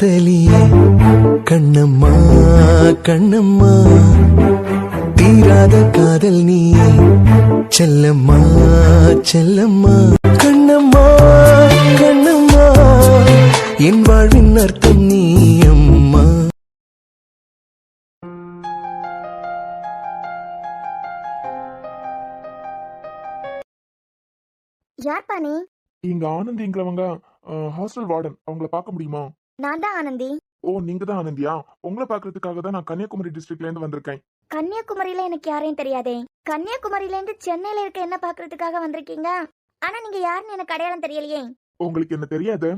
காதலியே கண்ணம்மா கண்ணம்மா தீராத காதல் நீ செல்லம்மா செல்லம்மா கண்ணம்மா கண்ணம்மா என் வாழ்வின் அர்த்தம் நீ அம்மா. யார்ப்பா நீ? இங்க ஆனந்திங்கிறவங்க ஹாஸ்டல் வார்டன். அவங்கள பார்க்க முடியுமா? நான் தான் ஆனந்தி. ஓ, நீங்க தான் ஆனந்தியா? உங்களை பார்க்கறதுக்காக தான் நான் கன்னியாகுமரி டிஸ்ட்ரிக்ட்ல இருந்து வந்திருக்கேன். கன்னியாகுமரியில எனக்கு யாரையும் தெரியாதே. கன்னியாகுமரியில இருந்து சென்னையில இருக்க என்ன பாக்குறதுக்காக வந்திருக்கீங்க? ஆனா நீங்க யாருன்னு எனக்கு அடையாளம் தெரியலையே. உங்களுக்கு என்ன தெரியாது?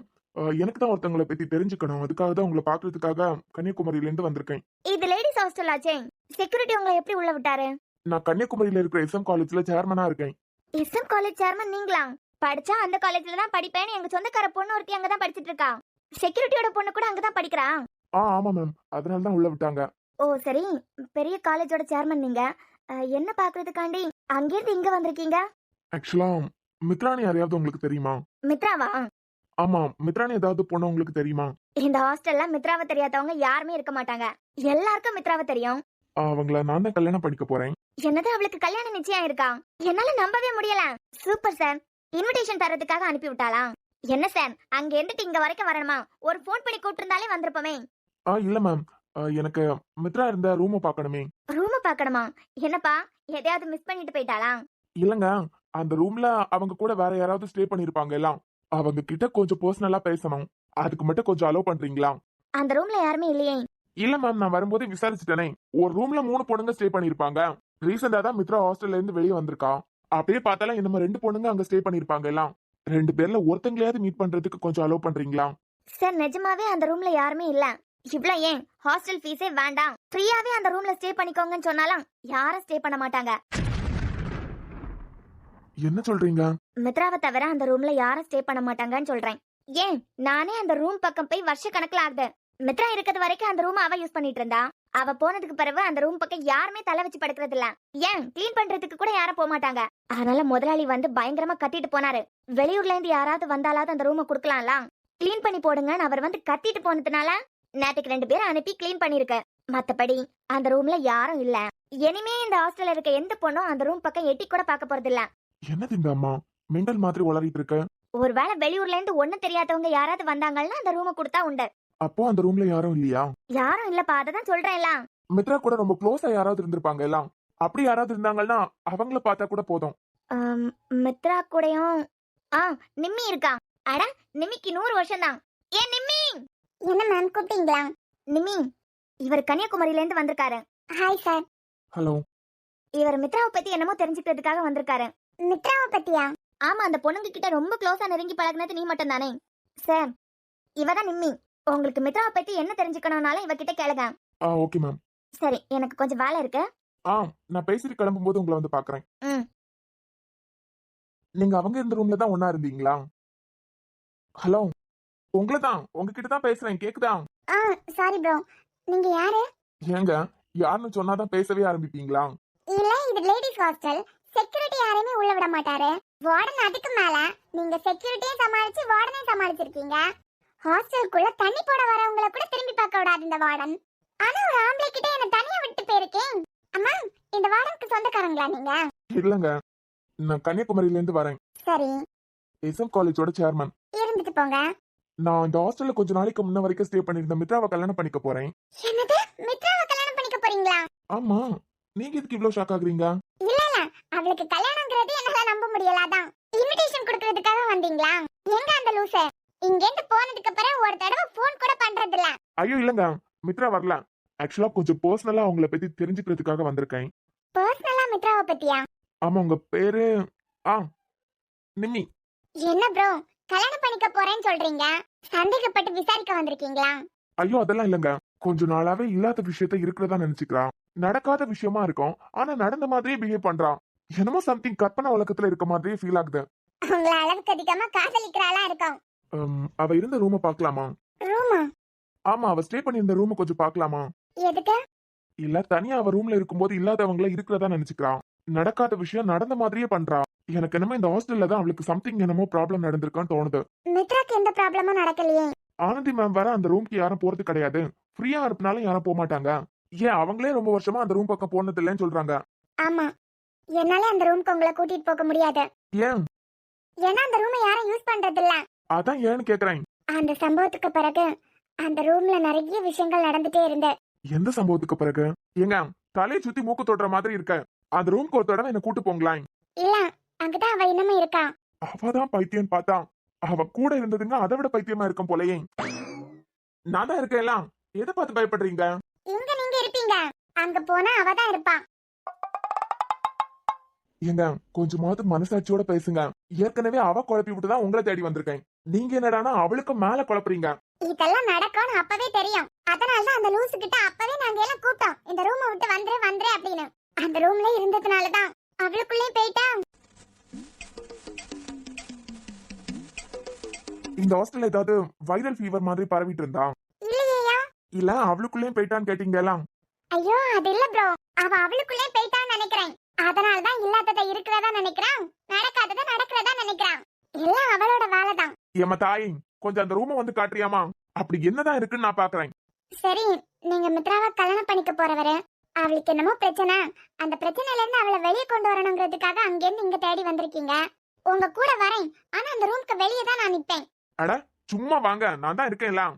எனக்கு தான் ஒருத்தவங்களை பத்தி தெரிஞ்சுக்கணும். அதுக்காக தான் உங்களை பார்க்கறதுக்காக கன்னியாகுமரியில இருந்து வந்திருக்கேன். இது லேடிஸ் ஹாஸ்டல் ஆச்சே. செக்யூரிட்டி உங்களை எப்படி உள்ள விட்டாரு? நான் கன்னியாகுமரியில இருக்கிற எஸ்எம் காலேஜ்ல சேர்மனா இருக்கேன். எஸ்எம் காலேஜ் சேர்மன் நீங்களா? படிச்சா அந்த காலேஜ்ல தான் படிப்பேன்னு எங்க சொந்தக்கார பொண்ணு ஒருத்தி அங்க தான் படிச்சிட்டு இருக்கா. செக்யூரிட்டியோட பொண்ணு கூட அங்க தான் படிக்கிறா. ஆமா மேம், அதனால தான் உள்ள விட்டாங்க. ஓ சரி, பெரிய காலேஜோட சேர்மன் நீங்க. என்ன பாக்குறதுக்காண்டி அங்கிருந்து இங்க வந்திருக்கீங்க? ஆக்சுவலா மித்ராணி யாரையாவது உங்களுக்கு தெரியுமா? மித்ராவா? ஆமா, மித்ராணி ஏதாவது பொண்ணு உங்களுக்கு தெரியுமா? இந்த ஹாஸ்டல்ல மித்ராவை தெரியாதவங்க யாருமே இருக்க மாட்டாங்க. எல்லாருக்கும் மித்ராவை தெரியும். அவங்கள நான் தான் கல்யாணம் பண்ணிக்க போறேன். என்னது, அவளுக்கு கல்யாணம் நிச்சயம் இருக்கா? என்னால நம்பவே முடியல. Super sir. இன்விடேஷன் தரதுக்காக அனுப்பி விட்டாளா? என்ன சார், அங்க இருந்துட்டு இங்க வரைக்கும் வரணுமா? ஒரு போன் பண்ணி கூப்பிட்டிருந்தாலே வந்திருப்போமே. இல்ல மேம், எனக்கு மித்ரா இருந்த ரூமை பார்க்கணுமே. ரூம பார்க்கணுமா? என்னப்பா, எதையாவது மிஸ் பண்ணிட்டு போயிட்டாளா? இல்லங்க, அந்த ரூம்ல அவங்க கூட வேற யாராவது ஸ்டே பண்ணிருப்பாங்க. எல்லாம் அவங்க கிட்ட கொஞ்சம் பர்சனலா பேசணும். அதுக்கு மட்டும் கொஞ்சம் அலோவ் பண்றீங்களா? அந்த ரூம்ல யாருமே இல்லையே. இல்ல மேம், நான் வரும்போது விசாரிச்சுட்டேனே. ஒரு ரூம்ல 3 பொண்ணுங்க ஸ்டே பண்ணிருப்பாங்க. ரீசெண்டா தான் மித்ரா ஹாஸ்டல்ல இருந்து வெளியே வந்திருக்கா. அப்படியே பார்த்தாலும் இந்த மாதிரி 2 பொண்ணுங்க அங்க ஸ்டே பண்ணிருப்பாங்க. எல்லாம் 2 பேர்ல ஒருத்தங்களையாவது மீட் பண்றதுக்கு கொஞ்சம் அலோவ் பண்றீங்களா? சார், நிஜமாவே அந்த ரூம்ல யாருமே இல்ல. இவ்ளோ ஏன் ஹாஸ்டல் ஃபீஸே வேண்டாம், ஃப்ரீயாவே அந்த ரூம்ல ஸ்டே பண்ணிக்கோங்கன்னு சொன்னாலும் யாரும் ஸ்டே பண்ண மாட்டாங்க. என்ன சொல்றீங்க? மித்ராவை தவிர அந்த ரூம்ல யாரும் ஸ்டே பண்ண மாட்டாங்கன்னு சொல்றேன். ஏன், நானே அந்த ரூம் பக்கம் போய் வருஷ கணக்குல ஆகுது. மித்ரா இருக்கிறது வரைக்கும் அந்த ரூம் அவ யூஸ் பண்ணிட்டு இருந்தா. அவ போனதுக்கு பிறகு அந்த ரூம் பக்கம் யாருமே தலை வச்சு படுக்கிறது இல்ல. ஏன், கிளீன் பண்றதுக்கு கூட யாரும் போக மாட்டாங்க. அதனால முதலாளி வந்து பயங்கரமா கத்திட்டு போனாரு. வெளியூர்ல இருந்து யாராவது வந்தாலாவது அந்த ரூமை குடுக்கலாம்ல, கிளீன் பண்ணி போடுங்கன்னு அவர் வந்து கத்திட்டு போனதுனால நேற்றுக்கு 2 பேரை அனுப்பி கிளீன் பண்ணிருக்கு. மத்தபடி அந்த ரூம்ல யாரும் இல்ல. இனிமே இந்த ஹாஸ்டல்ல இருக்க எந்த பொண்ணும் அந்த ரூம் பக்கம் எட்டி கூட பார்க்க போறது இல்ல. என்னது இந்த அம்மா மெண்டல் மாதிரி உளறிட்டு இருக்க? ஒருவேளை வெளியூர்ல இருந்து ஒண்ணும் தெரியாதவங்க யாராவது வந்தாங்கன்னா அந்த ரூமை கொடுத்தா உண்டு. அப்போ அந்த ரூம்ல யாரும் இல்லையா? யாரும் இல்லப்பா, அததான் சொல்றேன்ல. மித்ரா கூட ரொம்ப க்ளோஸா யாராவது இருந்திருப்பாங்க. எல்லாம் அப்படி யாராவது இருந்தாங்கன்னா அவங்கள பார்த்தா கூட போதும். மித்ரா கூடயும் நிம்மி இருக்கா. அட, நிம்மிக்கு 100 வருஷம் தான். ஏன் நிம்மி? என்ன மேம் கூப்பிட்டீங்களா? நிம்மி, இவர் கன்னியாகுமரியில இருந்து வந்திருக்காரு. Hi sir. ஹலோ. இவர் மித்ராவை பத்தி என்னமோ தெரிஞ்சுக்கிறதுக்காக வந்திருக்காரு. மித்ராவை பத்தியா? ஆமா, அந்த பொண்ணுங்க கிட்ட ரொம்ப க்ளோஸா நெருங்கி பழகுனது நீ மட்டும் தானே சார்? இவதான் நிம்மி. உங்களுக்கு மித்ராவை பத்தி என்ன தெரிஞ்சுக்கணும்னாலும் இவகிட்ட கேளுங்க. Okay ma'am. சரி, எனக்கு கொஞ்சம் வேலை இருக்கு. நான் பேசிட்டு கிளம்பும்போது உங்களை வந்து பாக்குறேன். ம். நீங்க அவங்க இருந்த ரூம்ல தான் ஒண்ணா இருந்தீங்களா? ஹலோ, உங்களை தான், உங்ககிட்ட தான் பேசுறேன். கேக்குதா? Sorry bro. நீங்க யாரு? ஏங்க, யாருன்னு சொன்னாதான் பேசவே ஆரம்பிப்பீங்களா? இல்ல, இது லேடிஸ் ஹாஸ்டல். செக்யூரிட்டி யாரையுமே உள்ள விட மாட்டாரு. வார்டன் அதுக்கு மேல நீங்க செக்யூரிட்டியே சமாளிச்சு வார்டனே சமாளிச்சிருக்கீங்க. ஹாஸ்டலுக்குள்ள தண்ணி போட வரவங்கள கூட திரும்பி பார்க்க விடாது இந்த வார்டன். ஆனா ஒரு ஆம்பளை கிட்ட என்ன தனியா விட்டு போயிருக்கேன். அம்மா, இந்த வார்டனுக்கு சொந்தக்காரங்களா நீங்க? இல்லங்க, நான் கன்னியாகுமரியில இருந்து வரேன். சரி, எஸ்எம் காலேஜோட சேர்மன். இருந்துட்டு போங்க. நான் இந்த ஹாஸ்டல்ல கொஞ்ச நாளைக்கு முன்ன வரைக்கும் ஸ்டே பண்ணிருந்த மித்ராவை கல்யாணம் பண்ணிக்க போறேன். என்னது, மித்ராவை கல்யாணம் பண்ணிக்க போறீங்களா? ஆமா, நீங்க எதுக்கு இவ்ளோ ஷாக் ஆகுறீங்க? இல்ல இல்ல, அவளுக்கு கல்யாணம்ங்கிறது என்னால நம்ப முடியலதான். இன்விடேஷன் கொடுக்கிறதுக்காக வந்தீங்களா? எங்க அந்த லூசு இங்க இருந்து போனதுக்கு அப்புறம் ஒரு தடவை போன் கூட பண்றது இல்ல. ஐயோ இல்லங்க, மித்ரா வரல. ஆக்சுவலா கொஞ்சம் பர்சனலா அவங்கள பத்தி தெரிஞ்சுக்கிறதுக்காக வந்திருக்கேன். பர்சனலா மித்ராவை பத்தியா? ஆமா, உங்க பேரு நிம்மி. என்ன ப்ரோ, கல்யாணம் பண்ணிக்க போறேன்னு சொல்றீங்க, சந்தேகப்பட்டு விசாரிக்க வந்திருக்கீங்களா? ஐயோ அதெல்லாம் இல்லங்க, கொஞ்ச நாளாவே இல்லாத விஷயத்த இருக்கிறதா நினைச்சுக்கிறான். நடக்காத விஷயமா இருக்கும், ஆனா நடந்த மாதிரியே பிஹேவ் பண்றான். என்னமோ சம்திங் கற்பனை உலகத்துல இருக்க மாதிரியே ஃபீல் ஆகுது. உங்களை அளவுக்கு அதிகமா காதலிக்கிறாளா இருக்கும். அவ இருந்த ரூம பாக்கலாமா? ரூமா? ஆமா, அவ ஸ்டே பண்ணி இருந்த ரூம கொஞ்சம் பாக்கலாமா? எதுக்கு? இல்ல, தனியா அவ ரூம்ல இருக்கும்போது இல்லாதவங்கள இருக்கிறதா நினைச்சுக்கிறான். நடக்காத விஷயம் நடந்த மாதிரியே பண்றா. எனக்கு என்னமோ இந்த ஹாஸ்டல்ல தான் அவளுக்கு சம்திங் என்னமோ ப்ராப்ளம் நடந்திருக்கான்னு தோணுது. மித்ராக்கு எந்த ப்ராப்ளமும் நடக்கலையே. ஆனந்தி மேம் வர அந்த ரூம்க்கு யாரும் போறது கிடையாது. ஃப்ரீயா இருப்பினாலும் யாரும் போக மாட்டாங்க. ஏன் அவங்களே ரொம்ப வருஷமா அந்த ரூம் பக்கம் போனது இல்லைன்னு சொல்றாங்க. ஆமா, என்னால அந்த ரூம்க்கு உங்களை கூட்டிட்டு போக முடியாது. ஏன்? ஏன்னா அந்த ரூமை யாரும் யூஸ் பண்றது இல்ல. அதான் ஏன்னு கேக்குறேன். அந்த சம்பவத்துக்கு பிறகு அந்த ரூம்ல நிறைய விஷயங்கள் நடந்துட்டே இருந்து. எந்த சம்பவத்துக்கு பிறகு? ஏங்க தலையை சுத்தி மூக்கு தொடுற மாதிரி இருக்க. அந்த ரூம்க்கு ஒரு தடவை என்ன கூட்டு போங்களேன். இல்ல, அங்கதான் அவ இன்னமும் இருக்கா. அவதான் பைத்தியம் பார்த்தா அவ கூட இருந்ததுங்க அதை விட பைத்தியமா இருக்கும் போலயே. நான் தான் இருக்கேன் எல்லாம். எதை பார்த்து பயப்படுறீங்க? இங்க நீங்க இருப்பீங்க, அங்க போனா அவதான் இருப்பா. ஏங்க கொஞ்சமாவது மனசாட்சியோட பேசுங்க. ஏற்கனவே அவ குழப்பி விட்டுதான் உங்களை தேடி வந்திருக்கேன். நீங்க என்னடானா அவளுக்கு மேல குழப்புறீங்க. இதெல்லாம் நடக்கும்னு அப்பவே தெரியும். அதனாலதான் அந்த லூசு கிட்ட அப்பவே நாங்க எல்லாம் கூப்பிட்டோம், இந்த ரூமை விட்டு வந்துரு வந்துரு அப்படின்னு. அந்த ரூம்ல இருந்ததுனாலதான் அவளுக்குள்ளே போயிட்டா. இந்த ஹாஸ்டல்ல ஏதாவது வைரல் ஃபீவர் மாதிரி பரவிட்டு இருந்தா? இல்லையா? இல்ல அவளுக்குள்ளேயும் போயிட்டான்னு கேட்டீங்க எல்லாம். ஐயோ அது இல்ல ப்ரோ, அவ அவளுக்குள்ளே போயிட்டான்னு நினைக்கிறேன். அதனாலதான் இல்லாததை இருக்கிறதா நினைக்கிறான், நடக்காததை நடக்கிறதா நினைக்கிறான். எல்லாம் அவளோட வேலைதான். ஏமா தாய், கொஞ்சம் அந்த ரூமை வந்து காட்டுறியாமா? அப்படி என்னதான் இருக்குன்னு நான் பாக்குறேன். சரி, நீங்க மித்ராவை கல்யாணம் பண்ணிக்க போறவரு, அவளுக்கு என்னமோ பிரச்சனை, அந்த பிரச்சனையில இருந்து அவளை வெளியே கொண்டு வரணுங்கிறதுக்காக அங்கிருந்து இங்க தேடி வந்திருக்கீங்க. உங்க கூட வரேன், ஆனா அந்த ரூம்க்கு வெளியே தான் நான் நிப்பேன். அட சும்மா வாங்க, நான் தான் இருக்கேன் எல்லாம்.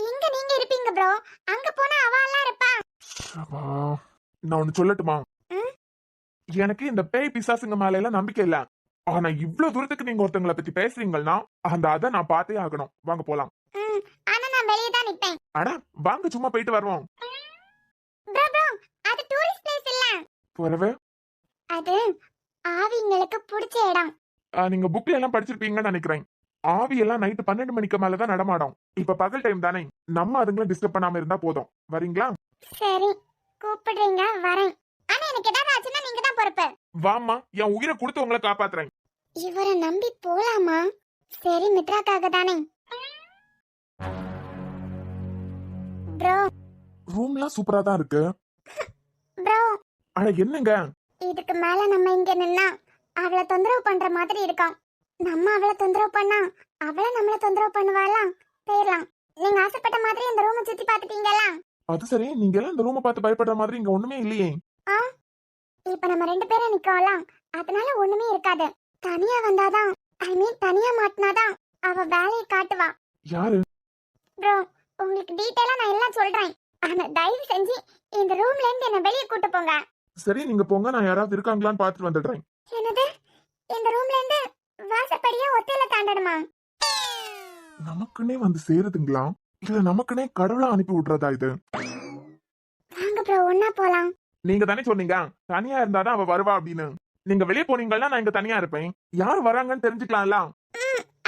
இங்க நீங்க இருப்பீங்க ப்ரோ, அங்க போனா அவ எல்லாம் இருப்பா. அப்பா, நான் ஒண்ணு சொல்லட்டுமா? எனக்கு இந்த பேய் பிசாசுங்க மேல எல்லாம் நம்பிக்கை இல்ல. ஆனா இவ்வளவு தூரத்துக்கு நீங்க ஒருத்தங்களை பத்தி பேசுறீங்கன்னா அதை நான் பார்த்தே ஆகணும். வாங்க போலாம். ஆனா நான் வெளியே தான் நிப்பேன். அட வாங்க, சும்மா போயிட்டு வருவோம். ப்ரோ ப்ரோ, அது டூரிஸ்ட் பிளேஸ் இல்ல. போறவே அது ஆவிங்களுக்கு பிடிச்ச இடம். நீங்க புக்ல எல்லாம் படிச்சிருப்பீங்கன்னு நினைக்கிறேன். ஆவி எல்லாம் நைட்டு 12 மணிக்கு மேலதான் நடமாடும். இப்ப பகல் டைம் தானே, நம்ம அதுங்களை டிஸ்டர்ப் பண்ணாம இருந்தா போதும். வரீங்களா? சரி, கூப்பிடுறீங்க, வரேன். ஆனா எனக்கு ஏதாவது ஆச்சுன்னா நீங்க தான் பொறுப்பு. வாமா, என் உயிரை கொடுத்து உங்களை காப்பாத்துறேன். இவரை நம்பி போலாமா? சரி, மித்ராக்காக தானே. ப்ரோ ரூம்லாம் சூப்பரா தான் இருக்கு. ப்ரோ, அட என்னங்க? இதுக்கு மேல நம்ம இங்க நின்னா அவளை தொந்தரவு பண்ற மாதிரி இருக்கும். நம்ம அவளை தொந்தரவு பண்ணா அவளை நம்மள தொந்தரவு பண்ணுவாளாம். போயிடலாம். நீங்க ஆசைப்பட்ட மாதிரி இந்த ரூமை சுத்தி பாத்துட்டீங்களா? அது சரி, நீங்க எல்லாம் இந்த ரூமை பார்த்து பயப்படுற மாதிரி இங்க ஒண்ணுமே இல்லையே. இப்ப நம்ம 2 பேரும் நிக்கலாம், அதனால ஒண்ணுமே இருக்காது. தனியா வந்தாதான், ஐ மீன் தனியா மாட்டினாதான் அவ வேலையை காட்டுவா. யாரு? ப்ரோ, உங்களுக்கு டீடைலா நான் எல்லாம் சொல்றேன். ஆனா தயவு செஞ்சு இந்த ரூம்ல இருந்து என்ன வெளியே கூட்டு போங்க. சரி நீங்க போங்க, நான் யாராவது இருக்காங்களான்னு பார்த்துட்டு வந்துடுறேன். என்னது? இந்த ரூம்ல இருந்து வாசப்படியா ஒத்தையில தாண்டணுமா? நமக்குன்னே வந்து சேருதுங்களா இல்ல நமக்குன்னே கடவுளா அனுப்பி விடுறதா இது? வாங்க ப்ரோ, ஒண்ணா போலாம். நீங்க தானே சொன்னீங்க தனியா இருந்தாதான் அவ வருவா அப்படின்னு. நீங்க வெளியே போனீங்கன்னா நான் இங்க தனியா இருப்பேன். யார் வராங்கன்னு தெரிஞ்சுக்கலாம்ல.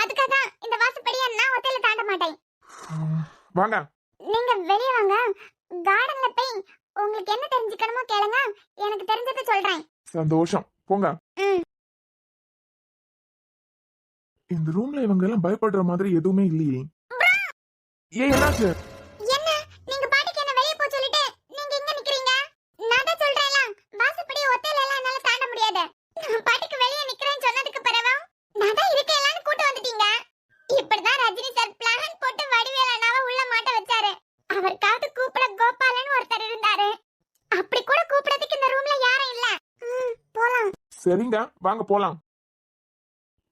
அதுக்காக இந்த வாசப்படியா நான் ஒத்தையில தாண்ட மாட்டேன். வாங்க. நீங்க வெளியே வாங்க. கார்டன்ல போய் உங்களுக்கு என்ன தெரிஞ்சுக்கணுமோ கேளுங்க, எனக்கு தெரிஞ்சதை சொல்றேன். சந்தோஷம், போங்க. இந்த ரூம்ல இவங்க எல்லாம் பயப்படுற மாதிரி எதுவுமே இல்லையே. ஏன் என்னாச்சு? என்ன நீங்க பாட்டுக்கு என்ன வெளியே போ சொல்லிட்டு நீங்க இங்க நிக்கிறீங்க? நான் தான் சொல்றேன்ல, வாசப்படி ஒத்தையில எல்லாம் என்னால தாண்ட முடியாது. நான் பாட்டுக்கு வெளியே நிக்கிறேன்னு சொன்னதுக்கு பிறகு நான் தான் இருக்கேன்லான்னு கூட்டி வந்துட்டீங்க. இப்படிதான் ரஜினி சார் பிளான் போட்டு வடிவேல் அண்ணாவை உள்ள மாட்ட வச்சாரு. அவருக்காவது கூப்பிட கோபாலன் ஒருத்தர் இருந்தாரு. அப்படி கூட கூப்பிடறதுக்கு இந்த ரூம்ல யாரும் இல்ல. போலாம். சரிங்க, வாங்க போலாம்.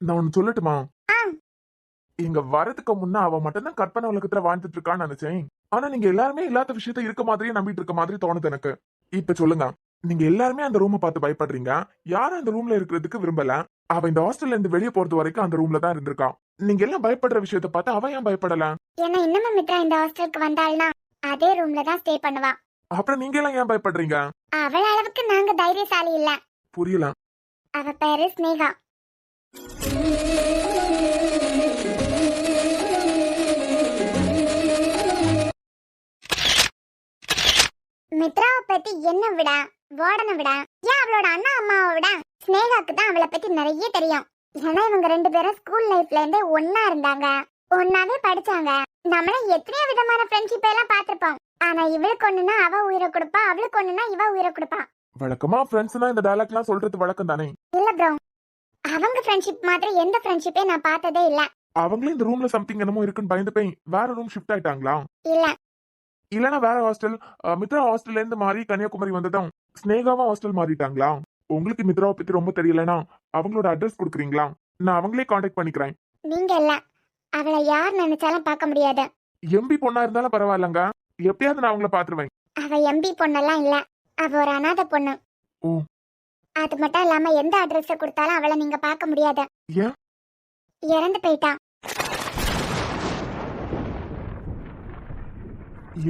நான் ஒண்ணு சொல்லட்டுமா? இங்க வரதுக்கு முன்ன அவ மட்டும் தான் கற்பனை உலகத்துல வாழ்ந்துட்டு இருக்கான்னு நினைச்சேன். ஆனா நீங்க எல்லாருமே இல்லாத விஷயத்த இருக்க மாதிரியே நம்பிட்டு இருக்க மாதிரி தோணுது எனக்கு. இப்ப சொல்லுங்க, நீங்க எல்லாருமே அந்த ரூமை பார்த்து பயப்படுறீங்க. யாரும் அந்த ரூம்ல இருக்கிறதுக்கு விரும்பல. அவ இந்த ஹாஸ்டல்ல இருந்து வெளியே போறது வரைக்கும் அந்த ரூம்ல தான் இருந்திருக்கா. நீங்க எல்லாம் பயப்படுற விஷயத்த பார்த்து அவ ஏன் பயப்படல? ஏன்னா இன்னமும் மித்ரா இந்த ஹாஸ்டலுக்கு வந்தாள்னா அதே ரூம்ல தான் ஸ்டே பண்ணுவா. அப்புறம் நீங்க எல்லாம் ஏன் பயப்படுறீங்க? அவள அளவுக்கு நாங்க தைரியசாலி இல்ல. புரியல. அவ பேரு ஸ்னேகா. மித்ராவை பத்தி என்ன விட, வார்டனை விட, ஏன் அவளோட அண்ணா அம்மாவை விட ஸ்னேகாக்கு தான் அவளை பத்தி நிறைய தெரியும். ஏன்னா இவங்க 2 பேரும் ஸ்கூல் லைஃப்ல இருந்தே ஒன்னா இருந்தாங்க, ஒன்னாவே படிச்சாங்க. நம்மள எத்தனையோ விதமான ஃப்ரெண்ட்ஷிப் எல்லாம் பாத்திருப்போம். ஆனா இவளுக்கு ஒண்ணுனா அவ உயிரை கொடுப்பா, அவளுக்கு ஒண்ணுனா இவ உயிரை கொடுப்பா. வழக்கமா ஃப்ரெண்ட்ஸ்னா இந்த டயலாக் எல்லாம் சொல்றது வழக்கம் தானே? இல்ல ப்ரோ, அவங்க ஃப்ரெண்ட்ஷிப் மாதிரி எந்த ஃப்ரெண்ட்ஷிப்பே நான் பார்த்ததே இல்ல. அவங்களே இந்த ரூம்ல சம்திங் என்னமோ இருக்குன்னு பயந்து போய் வேற ரூம் ஷிஃப்ட் ஆயிட்டாங்களா? இல்ல இல்லனா வேற ஹாஸ்டல், மித்ரா ஹாஸ்டல்ல இருந்து மாறி கன்னியாகுமரி வந்ததும் ஸ்னேகாவா ஹாஸ்டல் மாறிட்டாங்களா? உங்களுக்கு மித்ராவை பத்தி ரொம்ப தெரியலனா அவங்களோட அட்ரஸ் கொடுக்குறீங்களா? நான் அவங்களே காண்டாக்ட் பண்ணிக்கிறேன். நீங்க இல்ல, அவளை யார் நினைச்சாலும் பார்க்க முடியாது. எம்பி பொண்ணா இருந்தாலும் பரவாயில்லங்க, எப்பயாவது நான் அவங்கள பாத்துருவேன். அவ எம்பி பொண்ணெல்லாம் இல்ல, அவ ஒரு அனாதை பொண்ணு. ஓ. அது மட்டும் இல்லாம எந்த அட்ரஸ் கொடுத்தாலும் அவளை நீங்க பார்க்க முடியாது. ஏன்? இறந்து போயிட்டா.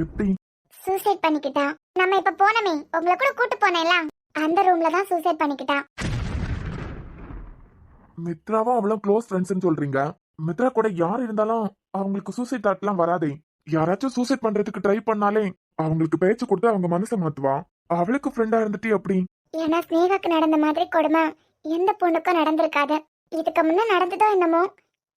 எப்படி? சூசைட் பண்ணிக்கிட்டா. நம்ம இப்ப போனமே, உங்களை கூட கூட்டு போனேன்ல, அந்த ரூம்ல தான் சூசைட் பண்ணிக்கிட்டா. மித்ராவா அவ்வளவு க்ளோஸ் ஃப்ரெண்ட்ஸ்னு சொல்றீங்க. மித்ரா கூட யார் இருந்தாலும் அவங்களுக்கு சூசைட் தாட்லாம் வராதே. யாராச்சும் சூசைட் பண்றதுக்கு ட்ரை பண்ணாலே அவங்களுக்கு பேச்சு கொடுத்து அவங்க மனசை மாத்துவா. அவளுக்கு ஃப்ரெண்டா இருந்துட்டு எப்படி? ஏன்னா ஸ்னேகாக்கு நடந்த மாதிரி கொடுமை எந்த பொண்ணுக்கும் நடந்திருக்காது. இதுக்கு முன்ன நடந்ததோ என்னமோ,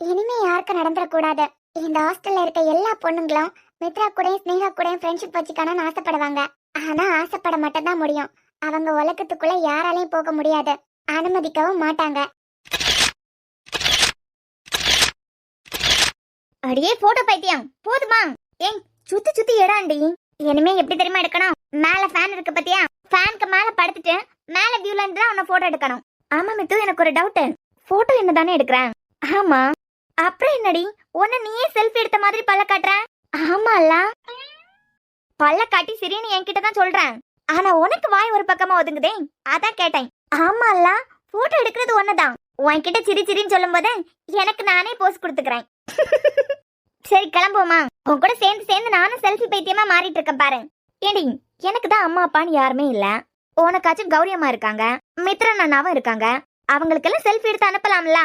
இனிமே யாருக்கும் நடந்துடக்கூடாது. இந்த ஹாஸ்டல்ல இருக்க எல்லா பொண்ணுங்களும் மித்ரா கூடயும் ஸ்னேகா கூடயும் ஃப்ரெண்ட்ஷிப் வச்சுக்கணும்னு ஆசைப்படுவாங்க. ஆனா ஆசைப்பட மட்டும் தான் முடியும். அவங்க உலகத்துக்குள்ள யாராலையும் போக முடியாது, அனுமதிக்கவும் மாட்டாங்க. அடியே போட்டோ பைத்தியம், போதுமா? ஏய், சுத்தி சுத்தி எடாண்டி. இனிமே எப்படி தெரியுமா எடுக்கணும்? மேல ஃபேன் இருக்கு பத்தியா, ஃபேனுக்கு மேல படுத்துட்டு மேல வியூல இருந்து தான் உன்னை போட்டோ எடுக்கணும். ஆமா மித்து, எனக்கு ஒரு டவுட். போட்டோ என்ன தானே எடுக்கிறேன்? ஆமா. அப்புறம் என்னடி, உன்னை நீயே செல்ஃபி எடுத்த மாதிரி பல்ல காட்டுற? ஆமால, பல்ல காட்டி சிரின்னு என்கிட்ட தான் சொல்றேன். ஆனா உனக்கு வாய் ஒரு பக்கமா ஒதுங்குதே, அதான் கேட்டேன். ஆமால, போட்டோ எடுக்கிறது ஒண்ணுதான். உன்கிட்ட சிரி சிரின்னு சொல்லும் போது எனக்கு நானே போஸ் கொடுத்துக்கிறேன். சரி கிளம்புவோமா? உன் கூட சேர்ந்து சேர்ந்து நானும் செல்ஃபி பைத்தியமா மாறிட்டு இருக்கேன் பாரு. ஏடி, எனக்கு தான் அம்மா அப்பான்னு யாருமே இல்ல. உனக்காச்சும் கௌரி அம்மா இருக்காங்க, மித்ரன் அண்ணாவும் இருக்காங்க. அவங்களுக்கெல்லாம் செல்ஃபி எடுத்து அனுப்பலாம்ல.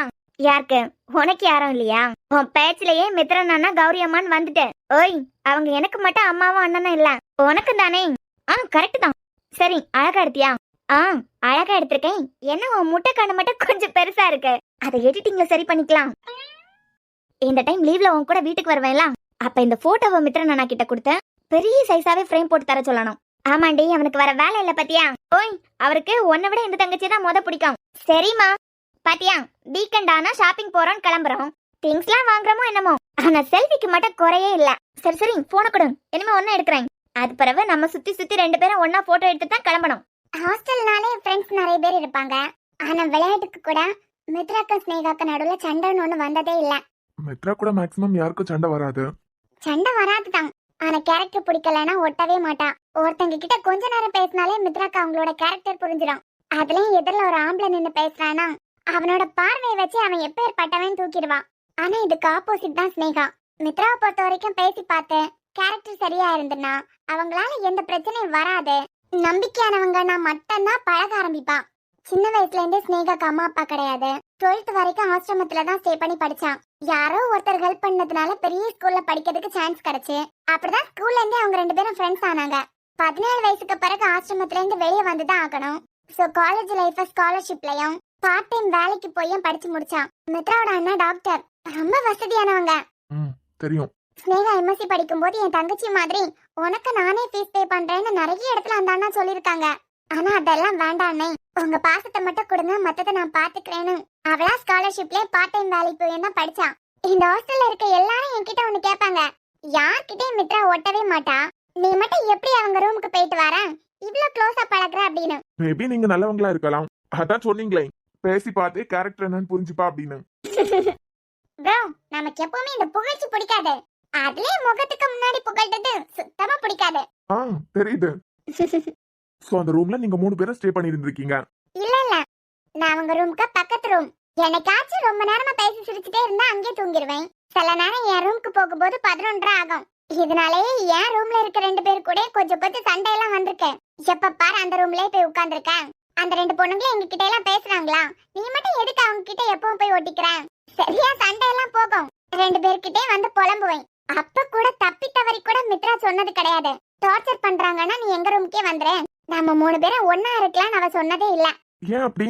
யாருக்கு? உனக்கு யாரும் இல்லையா? உன் பேச்சிலேயே மித்ரன் அண்ணா கௌரி அம்மான்னு வந்துட்டு. ஓய், அவங்க எனக்கு மட்டும் அம்மாவும் அண்ணனும் இல்ல, உனக்கு தானே? கரெக்ட் தான். சரி, அழகா எடுத்தியா? அழகா எடுத்திருக்கேன். என்ன உன் முட்டை கண்ணு மட்டும் கொஞ்சம் பெருசா இருக்கு, அதை எடிட்டிங்ல சரி பண்ணிக்கலாம். இந்த டைம் லீவ்ல உன் கூட வீட்டுக்கு வருவேன்ல, அப்ப இந்த போட்டோவை மித்ரன் அண்ணா கிட்ட கொடுத்த பெரிய சைஸாவே ஃப்ரேம் போட்டு தர சொல்லணும். ஆமாண்டி, அவனுக்கு வர வேலை இல்ல பத்தியா? ஓய், அவருக்கு உன்னை விட இந்த தங்கச்சி தான் முத பிடிக்கும். சரிம்மா, பாத்தியா, வீக்கெண்ட் ஆனா ஷாப்பிங் போறோம், கிளம்புறோம், திங்ஸ்லாம் வாங்குறோமோ என்னமோ, ஆனா செல்ஃபிக்கு மட்டும் குறையே இல்ல. சரி சரி, போன கொடு, இனிமே ஒன்னும் எடுக்கிறேன். அது பிறகு நம்ம சுத்தி சுத்தி 2 பேரும் ஒன்னா போட்டோ எடுத்து தான் கிளம்பணும். ஹாஸ்டல்னாலே ஃப்ரெண்ட்ஸ் நிறைய பேர் இருப்பாங்க. ஆனா விளையாட்டுக்கு கூட மித்ராக்கும் ஸ்னேகாக்கு நடுவுல சண்டைன்னு ஒண்ணு வந்ததே இல்ல. மித்ரா கூட மேக்ஸிமம் யாருக்கும் சண்டை வராது. சண்டை வராதுதான், ஆனா கேரக்டர் பிடிக்கலன்னா ஒட்டவே மாட்டா. ஒருத்தங்க கிட்ட கொஞ்ச நேரம் பேசினாலே மித்ராக்கு அவங்களோட கேரக்டர் புரிஞ்சிடும். அதுலயும் எதிரில் ஒரு ஆம்பளை நின்று பேசுறானா அவனோட பார்வையை வச்சு அவன் எப்பேற்பட்டவன் தூக்கிடுவான். ஆனா இதுக்கு ஆப்போசிட் தான் ஸ்னேகா. மித்ராவை பொறுத்த வரைக்கும் பேசி பார்த்து கேரக்டர் சரியா இருந்துன்னா அவங்களால எந்த பிரச்சனையும் வராது. நம்பிக்கையானவங்கன்னா மட்டும்தான் பழக ஆரம்பிப்பான். சின்ன வயசுல இருந்தே ஸ்னேகாக்கு அம்மா அப்பா கிடையாது. 12th வரைக்கும் ஆசிரமத்துல தான் ஸ்டே பண்ணி படிச்சான். யாரோ ஒருத்தர் ஹெல்ப் பண்ணதுனால பெரிய ஸ்கூல்ல படிக்கிறதுக்கு சான்ஸ் கிடைச்சு. அப்படிதான் ஸ்கூல்ல இருந்தே அவங்க 2 பேரும் ஃப்ரெண்ட்ஸ் ஆனாங்க. 17 வயசுக்கு பிறகு ஆசிரமத்துல இருந்து வெளியே வந்துதான் ஆகணும். சோ காலேஜ் லைஃப் ஸ்காலர்ஷிப்லயும் பார்ட் டைம் வேலைக்கு போயும் படிச்சு முடிச்சான். மித்ராவோட அண்ணா டாக்டர், ரொம்ப வசதியானவங்க. தெரியும். ஸ்னேகா எம்எஸ்சி படிக்கும்போது என் தங்கச்சி மாதிரி உனக்கு நானே ஃபீஸ் பே பண்றேன்னு நிறைய இடத்துல அந்த அண்ணா சொல்லிருக்காங்க. ஆனா அதெல்லாம் வேண்டானே, உங்க பாசத்தை மட்டும் கொடுங்க, மத்ததை நான் பாத்துக்கிறேன்னு அவளா ஸ்காலர்ஷிப்ல பார்ட் டைம் வேலைக்கு போய் தான் படிச்சான். இந்த ஹாஸ்டல்ல இருக்க எல்லாரும் என்கிட்ட ஒண்ணு கேட்பாங்க, யார்கிட்டயும் மித்ரா ஒட்டவே மாட்டா, நீ மட்டும் எப்படி அவங்க ரூமுக்கு போயிட்டு வர, இவ்ளோ க்ளோஸா பழகுற அப்படின்னு. மேபி நீங்க நல்லவங்களா இருக்கலாம், அதான் சொன்னீங்களே பேசி பார்த்து கேரக்டர் என்னன்னு புரிஞ்சுப்பா அப்படின்னு. ப்ரோ, நமக்கு எப்பவுமே இந்த புகழ்ச்சி பிடிக்காது. அதுலயே முகத்துக்கு முன்னாடி புகழ்றது சுத்தமா பிடிக்காது. தெரியுது. சோ அந்த ரூம்ல நீங்க 3 பேரும் ஸ்டே பண்ணி இருந்திருக்கீங்க? இல்ல இல்ல, நான் அவங்க ரூமுக்கு பக்கத்து ரூம். எனக்காச்சும் ரொம்ப நேரமா பேசி சிரிச்சுட்டே இருந்தா அங்கே தூங்கிடுவேன். சில நேரம் என் ரூமுக்கு போகும்போது 11:30 ஆகும். இதனாலேயே என் ரூம்ல இருக்க 2 பேர் கூட கொஞ்சம் சண்டை எல்லாம் வந்திருக்கு. எப்ப பாரு அந்த ரூம்லயே போய் உட்கார்ந்துருக்கேன். அந்த 2 பொண்ணுங்களும் எங்க கிட்ட எல்லாம் பேசுறாங்களா, நீ மட்டும் எதுக்கு அவங்க கிட்ட எப்பவும் போய் ஒட்டிக்கிறேன், சரியா சண்டை எல்லாம் போகும். 2 பேர்கிட்டே வந்து புலம்புவேன். அப்ப கூட தப்பி தவறி கூட மித்ரா சொன்னது கிடையாது, டார்ச்சர் பண்றாங்கன்னா நீ எங்க ரூமுக்கே வந்துரு, நம்ம 3 பேரும் ஒன்னா இருக்கலாம்னு அவ சொன்னதே இல்ல. ஏன் அப்படி?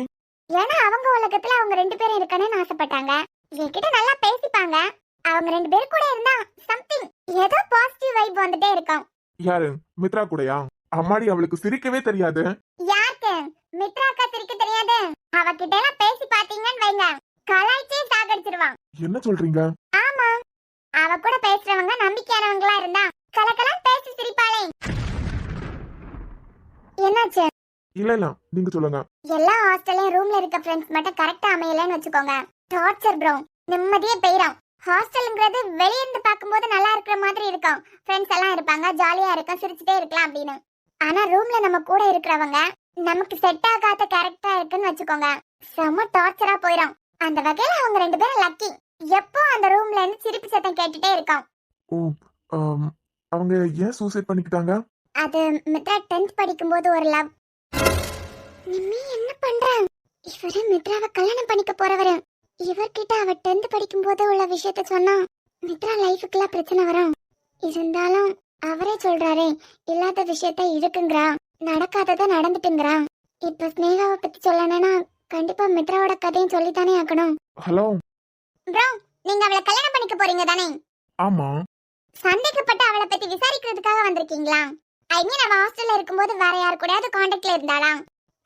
ஏன்னா அவங்க உலகத்துல அவங்க 2 பேரும் இருக்கணும்னு ஆசைப்பட்டாங்க. என்கிட்ட நல்லா பேசிப்பாங்க. அவங்க 2 பேர் கூட இருந்தா சம்திங் ஏதோ பாசிட்டிவ் வைப் வந்துட்டே இருக்கும். யாரு? மித்ரா கூடயா? அம்மாடி, அவளுக்கு சிரிக்கவே தெரியாது. யாருக்கு? மித்ராக்கா சிரிக்க தெரியாது? அவகிட்ட எல்லாம் பேசி பாத்தீங்கன்னு வைங்க, கலாய்ச்சே சாகடிச்சிருவான். என்ன சொல்றீங்க? ஆமா, அவ கூட பேசுறவங்க நம்பிக்கையானவங்களா இருந்தா கலகலன்னு பேசி சிரிப்பாளே. என்னாச்சு? இல்ல நீங்க சொல்லுங்க. எல்லா ஹாஸ்டல்லையும் ரூம்ல இருக்க ஃப்ரெண்ட்ஸ் மட்டும் கரெக்டா அமையலன்னு வச்சுக்கோங்க, டார்ச்சர் ப்ரோ. நிம்மதியே போயிடும். ஹாஸ்டல்ங்கிறது வெளிய இருந்து பார்க்கும்போது நல்லா இருக்கிற மாதிரி இருக்கும். ஃப்ரெண்ட்ஸ் எல்லாம் இருப்பாங்க, ஜாலியா இருக்கும், சிரிச்சுட்டே இருக்கலாம் அப்படின்னு. ஆனா ரூம்ல நம்ம கூட இருக்கிறவங்க நமக்கு செட் ஆகாத கேரக்டரா இருக்குன்னு வச்சுக்கோங்க, செம டார்ச்சரா போயிடும். அந்த வகையில அவங்க 2 பேரும் லக்கி. எப்போ அந்த ரூம்ல இருந்து சிரிப்பு சத்தம் கேட்டுட்டே இருக்கும். ஓ, அவங்க ஏன் சூசைட் பண்ணிக்கிட்டாங்க? அது மித்ரா 10th படிக்கும்போது ஒரு லவ். நிம்மி என்ன பண்ற? இவரு மித்ராவை கல்யாணம் பண்ணிக்க போறவரு. இவர்கிட்ட அவ 10th படிக்கும்போது உள்ள விஷயத்த சொன்னா மித்ரா லைஃபுக்குலாம் பிரச்சனை வரும். இருந்தாலும் அவரே சொல்றாரே, இல்லாத விஷயத்த இருக்குங்கிறா, நடக்காதத நடந்துட்டுங்கிறா. இப்ப ஸ்னேகாவை பத்தி சொல்லணும்னா கண்டிப்பா மித்ராவோட கதையும் சொல்லித்தானே ஆகணும். ஹலோ ப்ரோ, நீங்க அவளை கல்யாணம் பண்ணிக்க போறீங்க தானே? ஆமா. சந்தேகப்பட்டு அவளை பத்தி விசாரிக்கிறதுக்காக வந்திருக்கீங்களா? ஐ மீன் அவ ஹாஸ்டல்ல இருக்கும்போது வேற யாரு கூடயாவது கான்டாக்ட்ல இருந்தாளா?